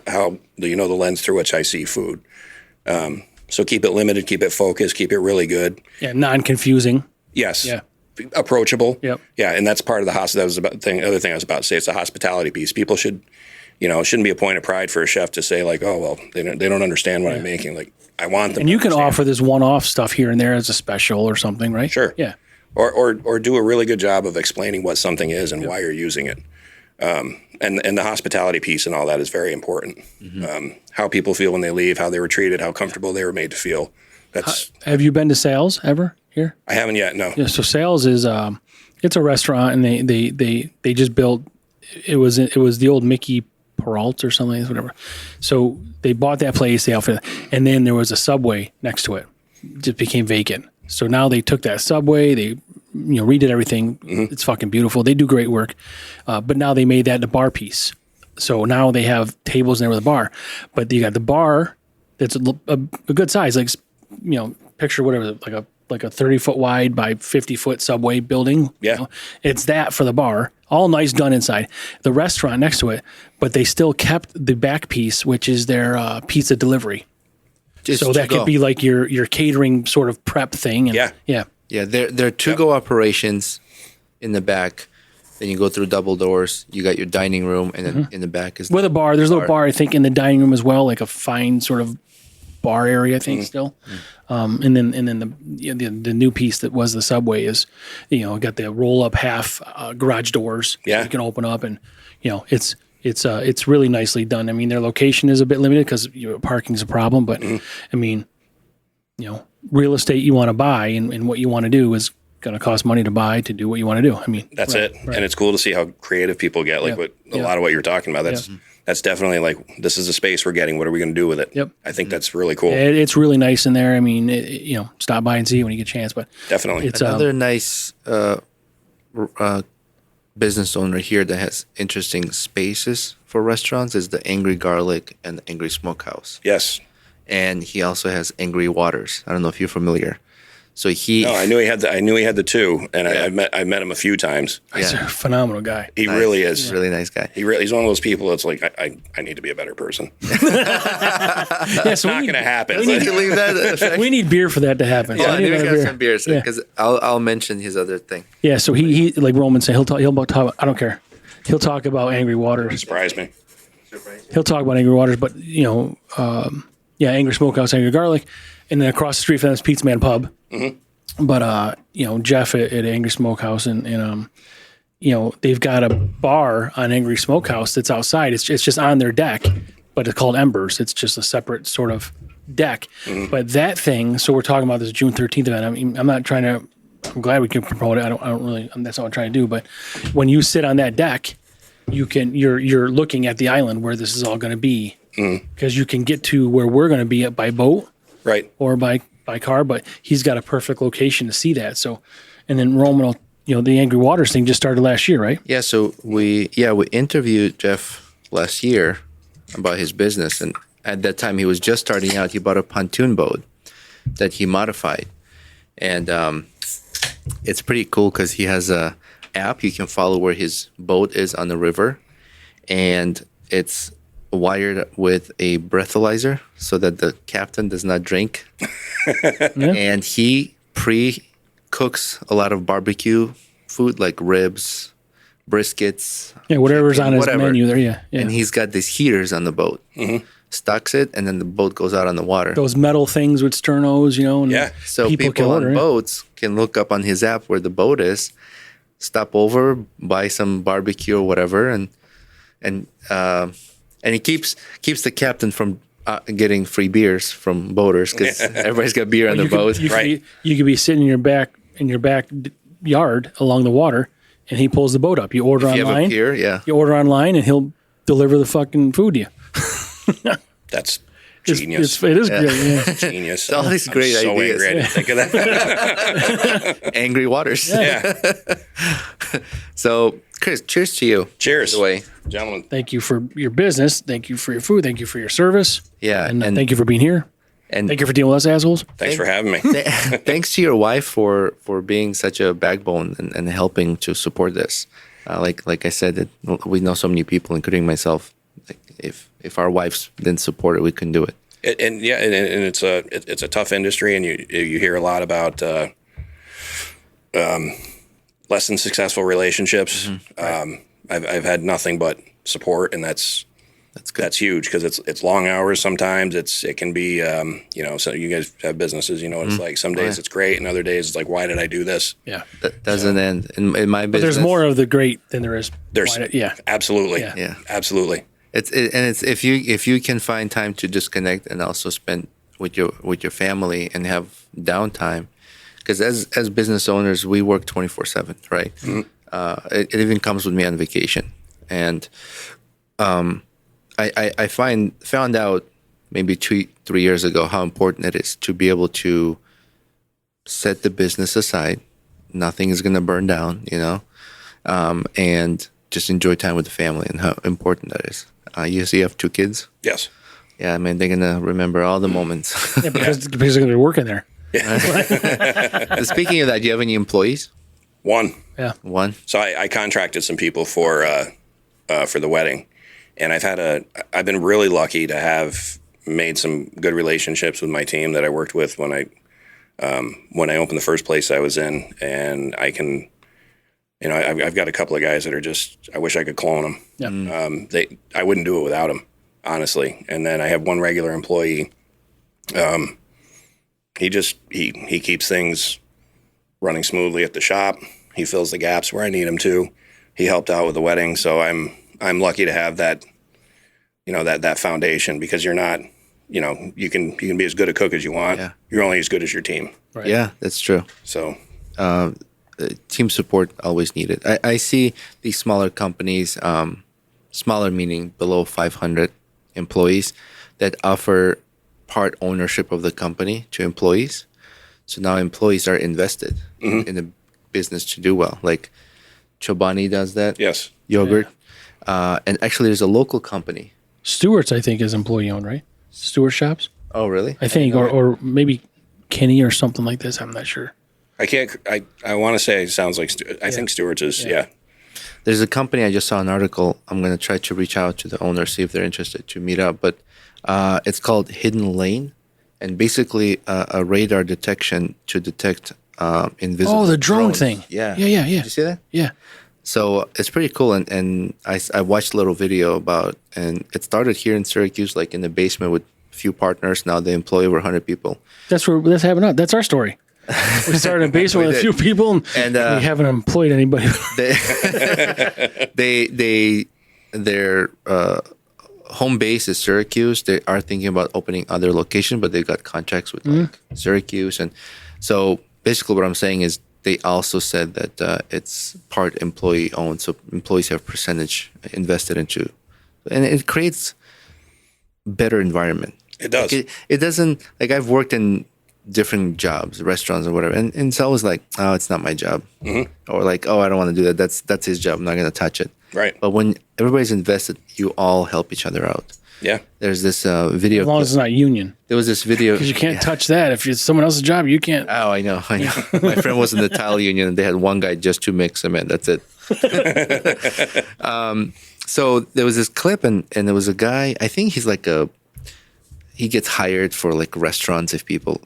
how the lens through which I see food. So keep it limited, keep it focused, keep it really good. Yeah, non-confusing. Yes. Yeah. Approachable. Yep. Yeah, and that's part of the other thing I was about to say. It's the hospitality piece. People should, it shouldn't be a point of pride for a chef to say like, oh well, they don't understand what I'm making. Like I want them. And to you can understand. offer this one-off stuff here and there as a special or something, right? Sure. Yeah. Or do a really good job of explaining what something is and why you're using it. And the hospitality piece and all that is very important. How people feel when they leave, how they were treated, how comfortable they were made to feel. Have you been to Sales ever here? I haven't yet. No. Yeah. So Sales is it's a restaurant, and they just built. It was the old Mickey Peralta or something, whatever. So they bought that place, they outfitted, and then there was a Subway next to it. It just became vacant. So now they took that Subway, they redid everything. It's fucking beautiful. They do great work, but now they made that the bar piece. So now they have tables in there with a bar, but you got the bar that's a good size, like picture whatever, like a 30-foot wide by 50-foot Subway building. Yeah. It's that for the bar, all nice done inside. The restaurant next to it, but they still kept the back piece, which is their pizza delivery. Just So that could be like your catering sort of prep thing. And Yeah. Yeah, there are to-go operations in the back. Then you go through double doors. You got your dining room, and then in the back is With a bar. There's a little bar, I think, in the dining room as well, like a fine sort of bar area, I think, still. And then the new piece that was the Subway is, got the roll-up half garage doors. Yeah. So you can open up, and, it's really nicely done. I mean, their location is a bit limited because parking's a problem, but, I mean, real estate you want to buy and what you want to do is going to cost money to buy to do what you want to do. I mean, That's it. Right. And it's cool to see how creative people get, like a lot of what you're talking about. That's definitely like, this is a space we're getting. What are we going to do with it? Yep. I think that's really cool. It's really nice in there. I mean, stop by and see it when you get a chance, but Definitely. it's another nice business owner here that has interesting spaces for restaurants is the Angry Garlic and the Angry Smokehouse. Yes. And he also has Angry Waters. I don't know if you're familiar. So I knew he had the two, and I met him a few times. he's a phenomenal guy. He really is. He's a really nice guy. He's one of those people that's like, I need to be a better person. Yeah, so Not going to happen. We need to leave that effect. we need beer for that to happen. So Yeah, I need maybe another got beer. some beers Yeah. because I'll mention his other thing. Yeah, so he like Roman said, he'll talk about, I don't care. He'll talk about Angry Waters. Surprised me. He'll talk about Angry Waters, but Angry Smokehouse, Angry Garlic, and then across the street from that's Pizza Man Pub. But Jeff at Angry Smokehouse and they've got a bar on Angry Smokehouse that's outside. It's just on their deck, but it's called Embers. It's just a separate sort of deck. But that thing, so we're talking about this June 13th event. I mean, I'm not trying to. I'm glad we can promote it. I don't really. That's not what I'm trying to do. But when you sit on that deck, you're looking at the island where this is all going to be, because you can get to where we're going to be by boat, Right. or by car. But he's got a perfect location to see that. So, and then Roman will, the Angry Waters thing just started last year, right? Yeah, so we interviewed Jeff last year about his business, and at that time he was just starting out. He bought a pontoon boat that he modified, and it's pretty cool because he has a app. You can follow where his boat is on the river, and it's wired with a breathalyzer so that the captain does not drink. And he pre-cooks a lot of barbecue food like ribs, briskets. Yeah, whatever's chicken, on his menu there. Yeah. And he's got these heaters on the boat. Stocks it, and then the boat goes out on the water. Those metal things with sternos, and Yeah. So people can on order, boats can look up on his app where the boat is, stop over, buy some barbecue or whatever, and he keeps the captain from getting free beers from boaters because everybody's got beer on their boat. You could be sitting in your backyard along the water, and he pulls the boat up. You order If you have a online. pier, yeah. You order online, and he'll deliver the fucking food to you. That's It's- genius. it is great. Yeah. Genius. All these great I'm so ideas. angry I didn't think of that. Angry waters. Yeah. So, Chris, cheers to you. Cheers. By the way. Gentlemen. Thank you for your business. Thank you for your food. Thank you for your service. Yeah, And, and- thank you for being here. And Thank you for dealing with us assholes. Thanks for having me. thanks to your wife for being such a backbone and helping to support this. Like I said, we know so many people, including myself. Like if our wives didn't support it, we couldn't do it. And it's a tough industry, and you hear a lot about less than successful relationships. Mm-hmm. I've had nothing but support, and that's good. That's huge because it's long hours. Sometimes it can be so you guys have businesses. What it's like. Some days it's great, and other days it's like, why did I do this? Yeah. That doesn't end in my business. But there's more of the great than there is. There's absolutely, Yeah. absolutely. It's if you can find time to disconnect and also spend with your family and have downtime, because as business owners we work 24/7, right? Mm-hmm. It even comes with me on vacation, and I found out maybe 2-3 years ago how important it is to be able to set the business aside. Nothing is going to burn down, and just enjoy time with the family and how important that is. You have 2 kids? Yes. Yeah, I mean, they're going to remember all the moments. Yeah, because they're going to be working there. Speaking of that, do you have any employees? One. Yeah. One? So I contracted some people for the wedding, and I've been really lucky to have made some good relationships with my team that I worked with when I opened the first place I was in, and I can, I've got a couple of guys that are just, I wish I could clone them. Yeah. I wouldn't do it without them, honestly. And then I have one regular employee. He keeps things running smoothly at the shop. He fills the gaps where I need him to. He helped out with the wedding, so I'm lucky to have that, that foundation, because you're not, you can be as good a cook as you want. Yeah. You're only as good as your team. Right. Yeah, that's true. So Team support always needed. I see these smaller companies, smaller meaning below 500 employees, that offer part ownership of the company to employees. So now employees are invested in the business to do well. Like Chobani does that. yes, Yogurt. And actually there's a local company. Stewart's, I think, is employee owned, right? Stewart Shops, Oh, really? I think, or maybe Kenny or something like this. I'm not sure. I can't. I want to say it sounds like. I think Stewart's is. Yeah. There's a company, I just saw an article. I'm going to try to reach out to the owner, see if they're interested to meet up. But it's called Hidden Lane, and basically a radar detection to detect invisible. Oh, the drone drones. thing. Yeah. Yeah. Did you see that? Yeah. So it's pretty cool. And I watched a little video about, and it started here in Syracuse, like in the basement with a few partners. Now they employ over 100 people. That's happening. That's our story. We started in a basement with a few people, and we haven't employed anybody. Their home base is Syracuse. They are thinking about opening other locations, but they got contracts with like Syracuse. And so basically what I'm saying is they also said that it's part employee owned. So employees have percentage invested into, and it creates better environment. It does. Like it doesn't, like I've worked in different jobs, restaurants or whatever, and it's always like, oh, it's not my job, or like, oh, I don't want to do that. That's his job. I'm not going to touch it. Right. But when everybody's invested, you all help each other out. Yeah. There's this video. As long as it's not union, There was this video. because you can't touch that. If it's someone else's job, you can't. Oh, I know. My friend was in the tile union, and they had one guy just to mix cement. That's it. So there was this clip, and there was a guy. I think he's like he gets hired for like restaurants. If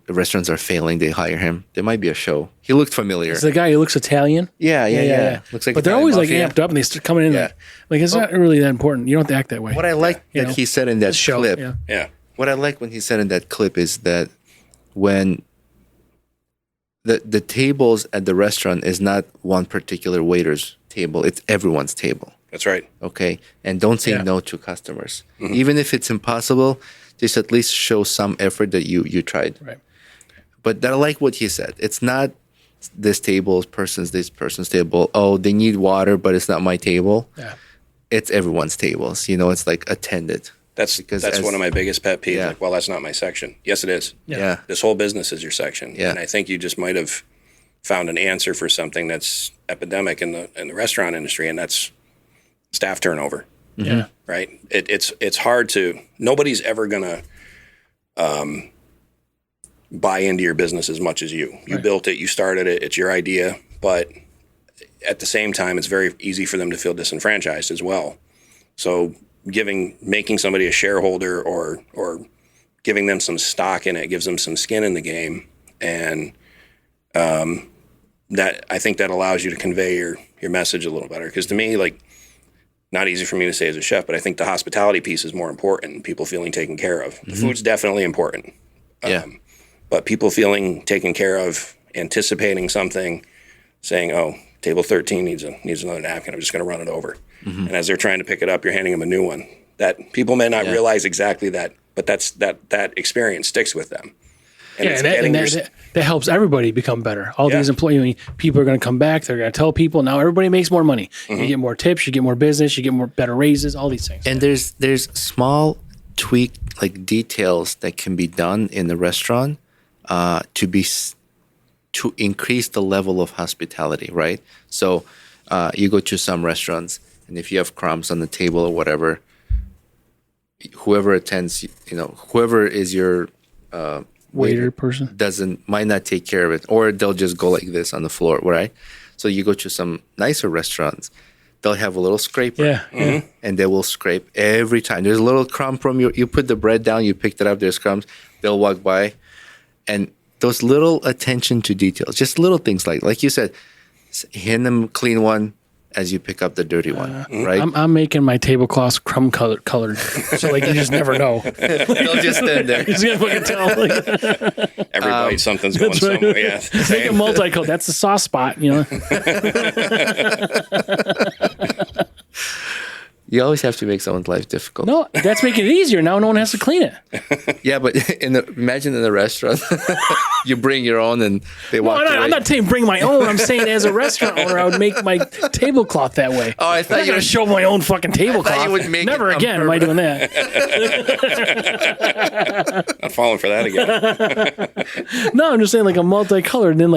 restaurants are failing, they hire him. There might be a show. He looked familiar. It's the guy who looks Italian. Yeah. Looks like. But they're Italian always mafia. like amped up, and they start coming in. Yeah. Like it's not really that important. You don't have to act that way. What I like You that know? he said in that Show. clip. Yeah. Yeah. What I like when he said in that clip is that when the tables at the restaurant is not one particular waiter's table, it's everyone's table. That's right. Okay, and don't say Yeah. no to customers, even if it's impossible. Just at least show some effort that you tried. Right. But I like what he said. It's not this person's table. Oh, they need water, but it's not my table. Yeah. It's everyone's tables. It's like attended. That's one of my biggest pet peeves. Yeah. Like, well, that's not my section. Yes, it is. Yeah. This whole business is your section. Yeah. And I think you just might have found an answer for something that's epidemic in the restaurant industry, and that's staff turnover. Yeah. Right. It's hard to. Nobody's ever gonna buy into your business as much as you. You built it. You started it. It's your idea. But at the same time, it's very easy for them to feel disenfranchised as well. So making somebody a shareholder or giving them some stock in it gives them some skin in the game, and that I think that allows you to convey your message a little better. Because to me, like, not easy for me to say as a chef, but I think the hospitality piece is more important. People feeling taken care of. The food's definitely important. But people feeling taken care of, anticipating something, saying, "Oh, table 13 needs another napkin. I'm just going to run it over." And as they're trying to pick it up, you're handing them a new one. That people may not realize exactly that, but that experience sticks with them. And that helps everybody become better. All these employees, I mean, people are going to come back. They're going to tell people. Now everybody makes more money. You get more tips. You get more business. You get better raises. All these things. And there's small tweak, like details that can be done in the restaurant to increase the level of hospitality, right? So you go to some restaurants, and if you have crumbs on the table or whatever, whoever attends, whoever is your waiter person might not take care of it, or they'll just go like this on the floor, right? So you go to some nicer restaurants, they'll have a little scraper, and they will scrape every time. There's a little crumb from you put the bread down, you picked it up, there's crumbs, they'll walk by, and those little attention to details, just little things like you said, hand them a clean one as you pick up the dirty one, right? I'm making my tablecloths crumb colored, so like you just never know. They'll just stand there. You just gotta fucking tell. every bite something's going somewhere. Yeah, it's like a multi-coat. That's the soft spot, You always have to make someone's life difficult. No, that's making it easier. Now no one has to clean it. Yeah, but imagine in the restaurant, you bring your own and they walk away. I'm not saying bring my own. I'm saying as a restaurant owner, I would make my tablecloth that way. Oh, I thought I'm going to show my own fucking tablecloth. you would make Never it again am I doing that. I'm falling for that again. No, I'm just saying like a multicolored, and then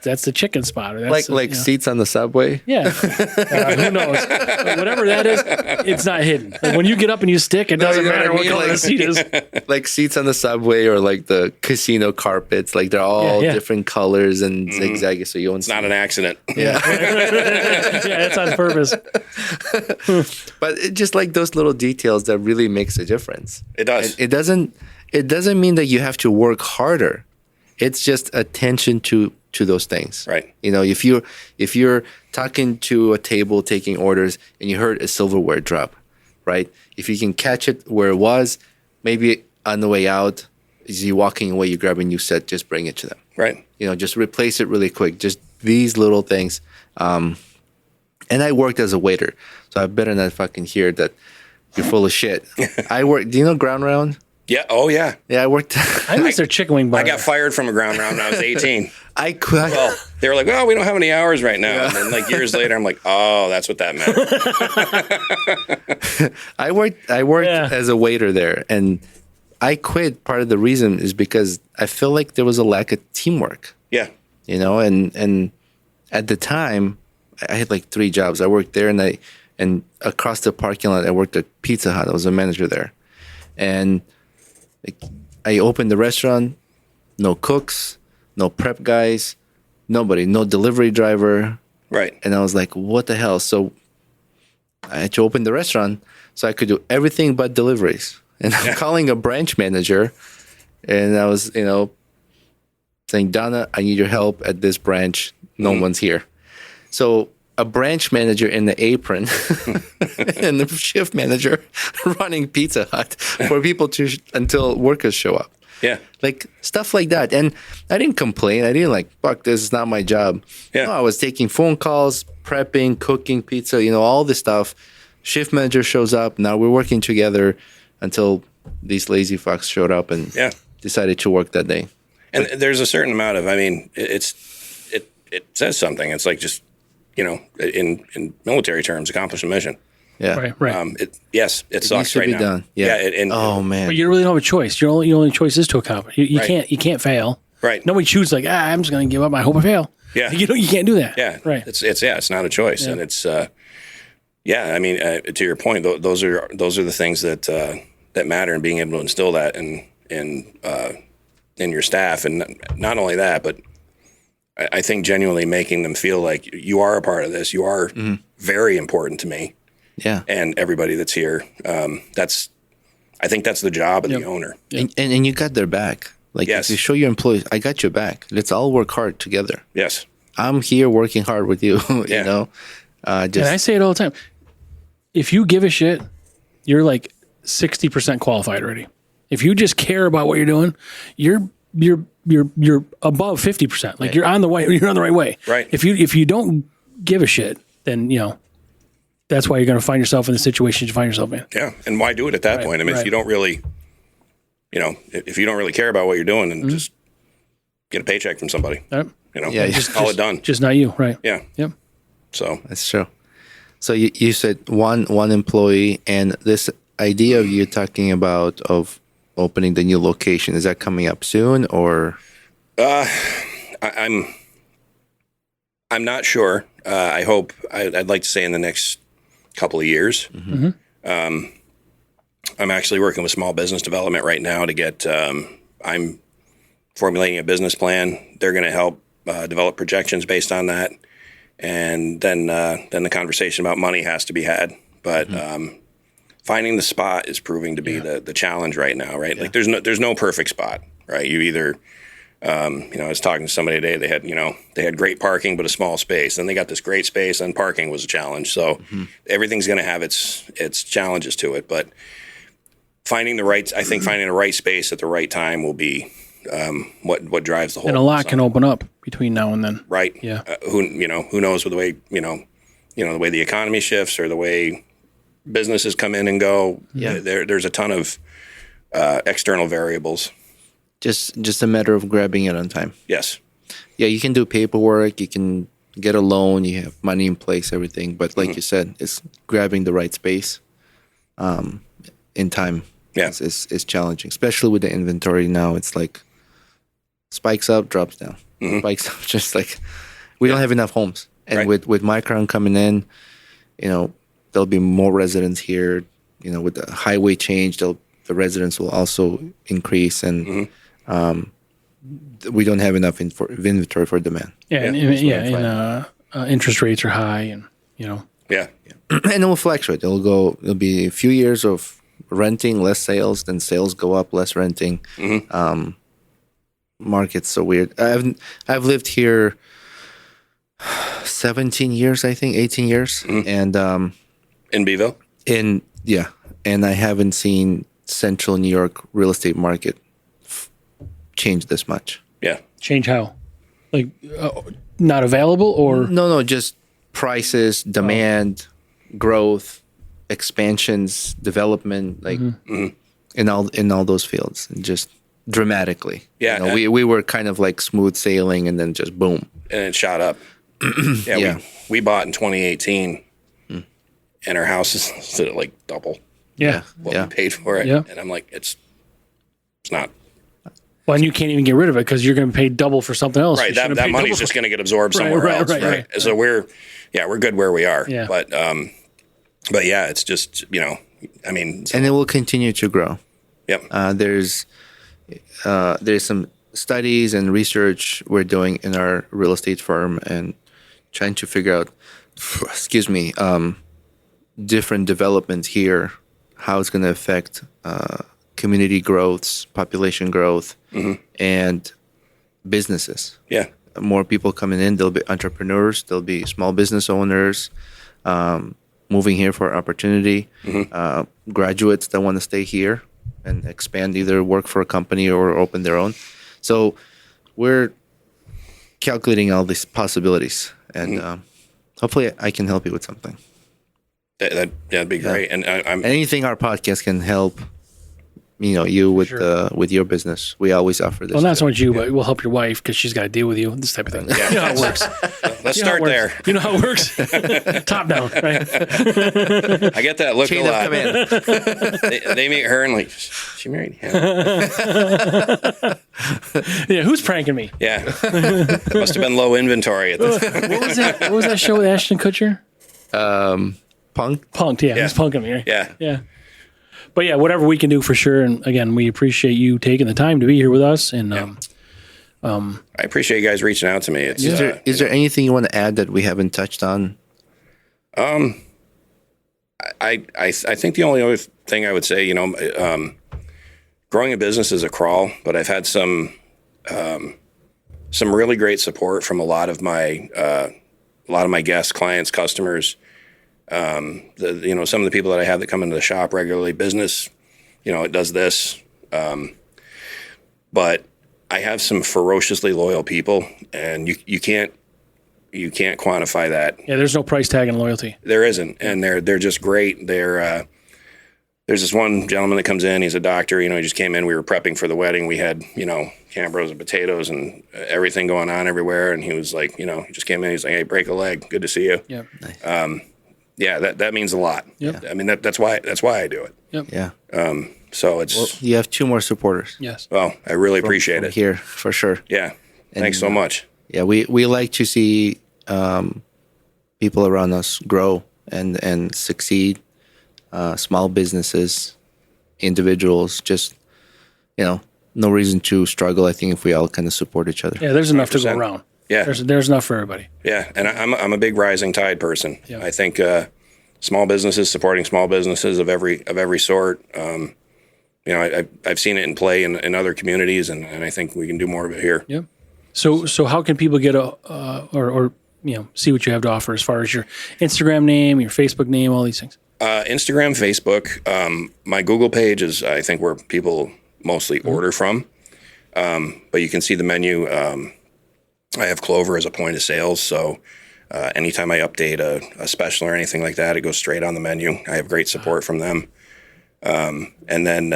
that's the chicken spot. Or that's seats on the subway. Yeah. Who knows? But whatever that is, it's not hidden. Like when you get up and you stick, it doesn't matter what color the seat is. Like seats on the subway or like the casino carpets, like they're all different colors and zigzaggy, so you won't. It's not an accident. Yeah. Yeah, it's on purpose. But just like those little details that really makes a difference. It does. And it doesn't mean that you have to work harder. It's just attention to those things. Right. If you're talking to a table taking orders and you heard a silverware drop, right? If you can catch it where it was, maybe on the way out, as you're walking away, you grab a new set, just bring it to them. Right. Just replace it really quick. Just these little things. And I worked as a waiter, so I better not fucking hear that you're full of shit. Do you know Ground Round? Yeah. Oh, yeah. Yeah, I worked. I miss their chicken wing bar. I got fired from a Ground Round when I was 18. I quit. Well, they were like, "Oh, we don't have any hours right now." And then, like years later, I'm like, "Oh, that's what that meant." I worked as a waiter there, and I quit. Part of the reason is because I feel like there was a lack of teamwork. Yeah. And at the time, I had like 3 jobs. I worked there, and across the parking lot, I worked at Pizza Hut. I was a manager there, and I opened the restaurant. No cooks, no prep guys, nobody, no delivery driver. Right. And I was like, what the hell? So I had to open the restaurant so I could do everything but deliveries. And I'm calling a branch manager, and I was, saying, "Donna, I need your help at this branch. No one's here." So a branch manager in the apron and the shift manager running Pizza Hut for people until workers show up. Yeah. Like stuff like that. And I didn't complain. I didn't fuck, this is not my job. Yeah. No, I was taking phone calls, prepping, cooking pizza, all this stuff. Shift manager shows up. Now we're working together until these lazy fucks showed up and decided to work that day. And there's a certain amount of, it says something. It's like just, in military terms, accomplish a mission. Yeah. Right. Yes, it It sucks needs to right be now. done. Yeah. And Man. But you really don't have a choice. Your only choice is to accomplish. You Right. can't fail. Right. Nobody chooses like, I'm just going to give up. I hope I fail. Yeah. You can't do that. Yeah. Right. It's not a choice. Yeah. And it's, I mean, to your point, those are the things that matter, and being able to instill that in your staff. And not only that, but I think genuinely making them feel like you are a part of this. You are very important to me. Yeah. And everybody that's here. I think that's the job of the owner. And you got their back. Like, Yes. if you show your employees, I got your back. Let's all work hard together. Yes. I'm here working hard with you. You Yeah. know, And I say it all the time. If you give a shit, you're like 60% qualified already. If you just care about what you're doing, you're above 50%. Like, you're on the right way. Right. If you don't give a shit, then that's why you're going to find yourself in the situations you find yourself in. Yeah. And why do it at that point? I mean, if you don't really, if you don't really care about what you're doing, then just get a paycheck from somebody. Yep. Just call it done. Just not you, right? Yeah. Yep. So That's true. So you said one employee, and this idea of you talking about of opening the new location, is that coming up soon, or? I'm not sure. I hope I'd like to say in the next couple of years. I'm actually working with small business development right now to get. I'm formulating a business plan. They're going to help develop projections based on that, and then the conversation about money has to be had. But finding the spot is proving to be the challenge right now. Right, like there's no perfect spot. Right, you either. I was talking to somebody today. They had great parking, but a small space. Then they got this great space, and parking was a challenge. So everything's going to have its challenges to it. But finding the right space at the right time will be what drives the whole. And a lot can open up between now and then. Right. Yeah. Who knows with the way the way the economy shifts or the way businesses come in and go. Yeah. There's a ton of external variables. Just a matter of grabbing it on time. Yes. Yeah, you can do paperwork, you can get a loan, you have money in place, everything. But like you said, it's grabbing the right space in time. Yeah. is challenging, especially with the inventory now. It's like spikes up, drops down, spikes up. Just like we don't have enough homes, and with Micron coming in, there'll be more residents here. With the highway change, the residents will also increase, and we don't have enough inventory for demand. Yeah, interest rates are high, and Yeah. And it will fluctuate. It'll be a few years of renting, less sales, then sales go up, less renting. Market's so weird. I've lived here 17 years, I think, 18 years, and In Beeville? and I haven't seen Central New York real estate market change this much. Yeah. change how? Like not available or No, just prices, demand, growth, expansions, development, like in all those fields, just dramatically. Yeah, we were kind of like smooth sailing, and then just boom. And it shot up. Yeah. We bought in 2018, and our house is still at like double yeah. what we paid for it. Yeah. And I'm like, it's not. Well, and you can't even get rid of it because you're going to pay double for something else. Right, You that shouldn't pay money's double just for- going to get absorbed somewhere Right, else, right? So we're good where we are. Yeah. But yeah, it's just I mean, And it will continue to grow. yep. There's some studies and research we're doing in our real estate firm and trying to figure out, different developments here, how it's going to affect community growth, population growth, and businesses. Yeah. More people coming in. There'll be entrepreneurs. There'll be small business owners moving here for opportunity. Graduates that want to stay here and expand, either work for a company or open their own. So we're calculating all these possibilities, and hopefully I can help you with something. That'd be great. And I'm Anything our podcast can help you with with your business. We always offer this. Well, not so much you, but we'll help your wife because she's got to deal with you. This type of thing. Yeah. You know how it works. Let's start there. You know how it works. Top down, right? I get that look Chain a of lot. command. They meet her and like, she married him. Yeah, who's pranking me? Yeah, must have been low inventory at the time. What was that show with Ashton Kutcher? Punked, yeah. He's punking me, right? Yeah. But yeah, whatever we can do for sure. And again, we appreciate you taking the time to be here with us. And I appreciate you guys reaching out to me. It's, Is there anything you want to add that we haven't touched on? I think the only other thing I would say, growing a business is a crawl, but I've had some really great support from a lot of my guests, clients, customers. Some of the people that I have that come into the shop regularly, business, it does this. But I have some ferociously loyal people, and you can't quantify that. yeah, there's no price tag in loyalty. There isn't, and they're just great. There's this one gentleman that comes in. He's a doctor. He just came in. We were prepping for the wedding. We had canned and potatoes and everything going on everywhere. And he was like, he just came in. He's like, "Hey, break a leg. Good to see you." Yeah. Nice. That means a lot. Yep. I mean that's why I do it. Yep. Yeah. So it's You have 2 more supporters. Yes. well, I really appreciate it. Here for sure. Yeah. Thanks so much. Yeah, we like to see people around us grow and succeed. Small businesses, individuals, just no reason to struggle. I think if we all kind of support each other. Yeah, there's enough to go 100%. around. Yeah. There's enough for everybody. Yeah, and I'm a big rising tide person. Yeah. I think small businesses supporting small businesses of every sort. I've seen it in play in other communities, and I think we can do more of it here. Yeah. So how can people get see what you have to offer as far as your Instagram name, your Facebook name, all these things? Instagram, Facebook. My Google page is, I think, where people mostly order from. But you can see the menu. I have Clover as a point of sales, so anytime I update a special or anything like that, it goes straight on the menu. I have great support from them. And then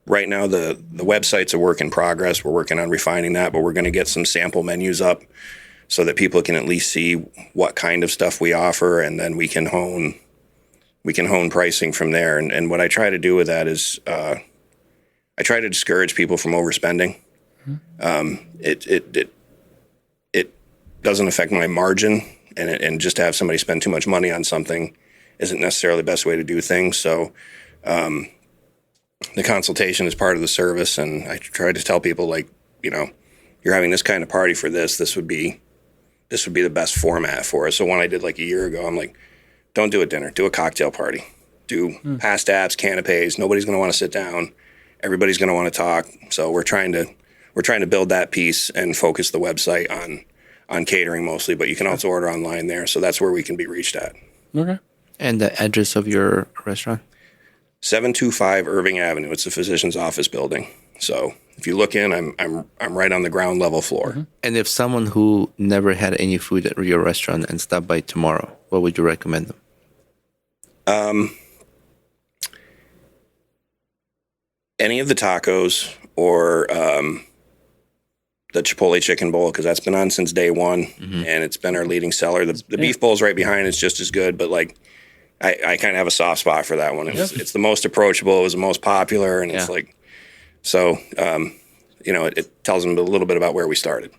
right now the website's a work in progress. We're working on refining that, but we're going to get some sample menus up so that people can at least see what kind of stuff we offer, and then we can hone pricing from there. And what I try to do with that is I try to discourage people from overspending. It doesn't affect my margin, and just to have somebody spend too much money on something isn't necessarily the best way to do things. So the consultation is part of the service, and I try to tell people, you're having this kind of party for this would be the best format for us. So when I did like a year ago, I'm like, don't do a dinner, do a cocktail party, do past apps, canapes. Nobody's going to want to sit down. Everybody's going to want to talk. So we're trying to build that piece and focus the website on catering mostly, but you can also order online there. So that's where we can be reached at. Okay. And the address of your restaurant? 725 Irving Avenue. It's the physician's office building. So if you look in, I'm right on the ground level floor. Mm-hmm. And if someone who never had any food at your restaurant and stopped by tomorrow, what would you recommend them? Any of the tacos or the Chipotle chicken bowl, because that's been on since day one, and it's been our leading seller. The beef bowl's right behind. It's just as good, but I kind of have a soft spot for that one. It's the most approachable. It was the most popular, and it's it tells them a little bit about where we started.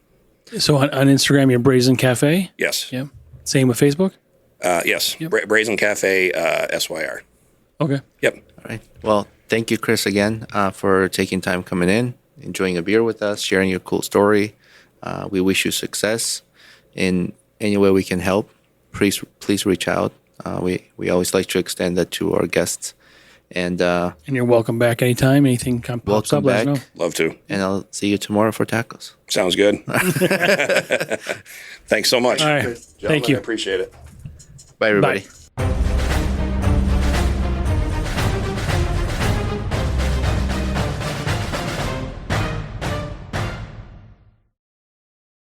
So on Instagram, you're Brazen Cafe? Yes. Yeah. Same with Facebook? Yes. Yep. Brazen Cafe, SYR. Okay. Yep. All right. Well, thank you, Chris, again, for taking time coming in, enjoying a beer with us, sharing your cool story. We wish you success in any way we can help. Please reach out. We always like to extend that to our guests. And you're welcome back anytime. Anything pops up, let us know. Love to. And I'll see you tomorrow for tacos. Sounds good. Thanks so much. All right. Thank you. I appreciate it. Bye, everybody. Bye.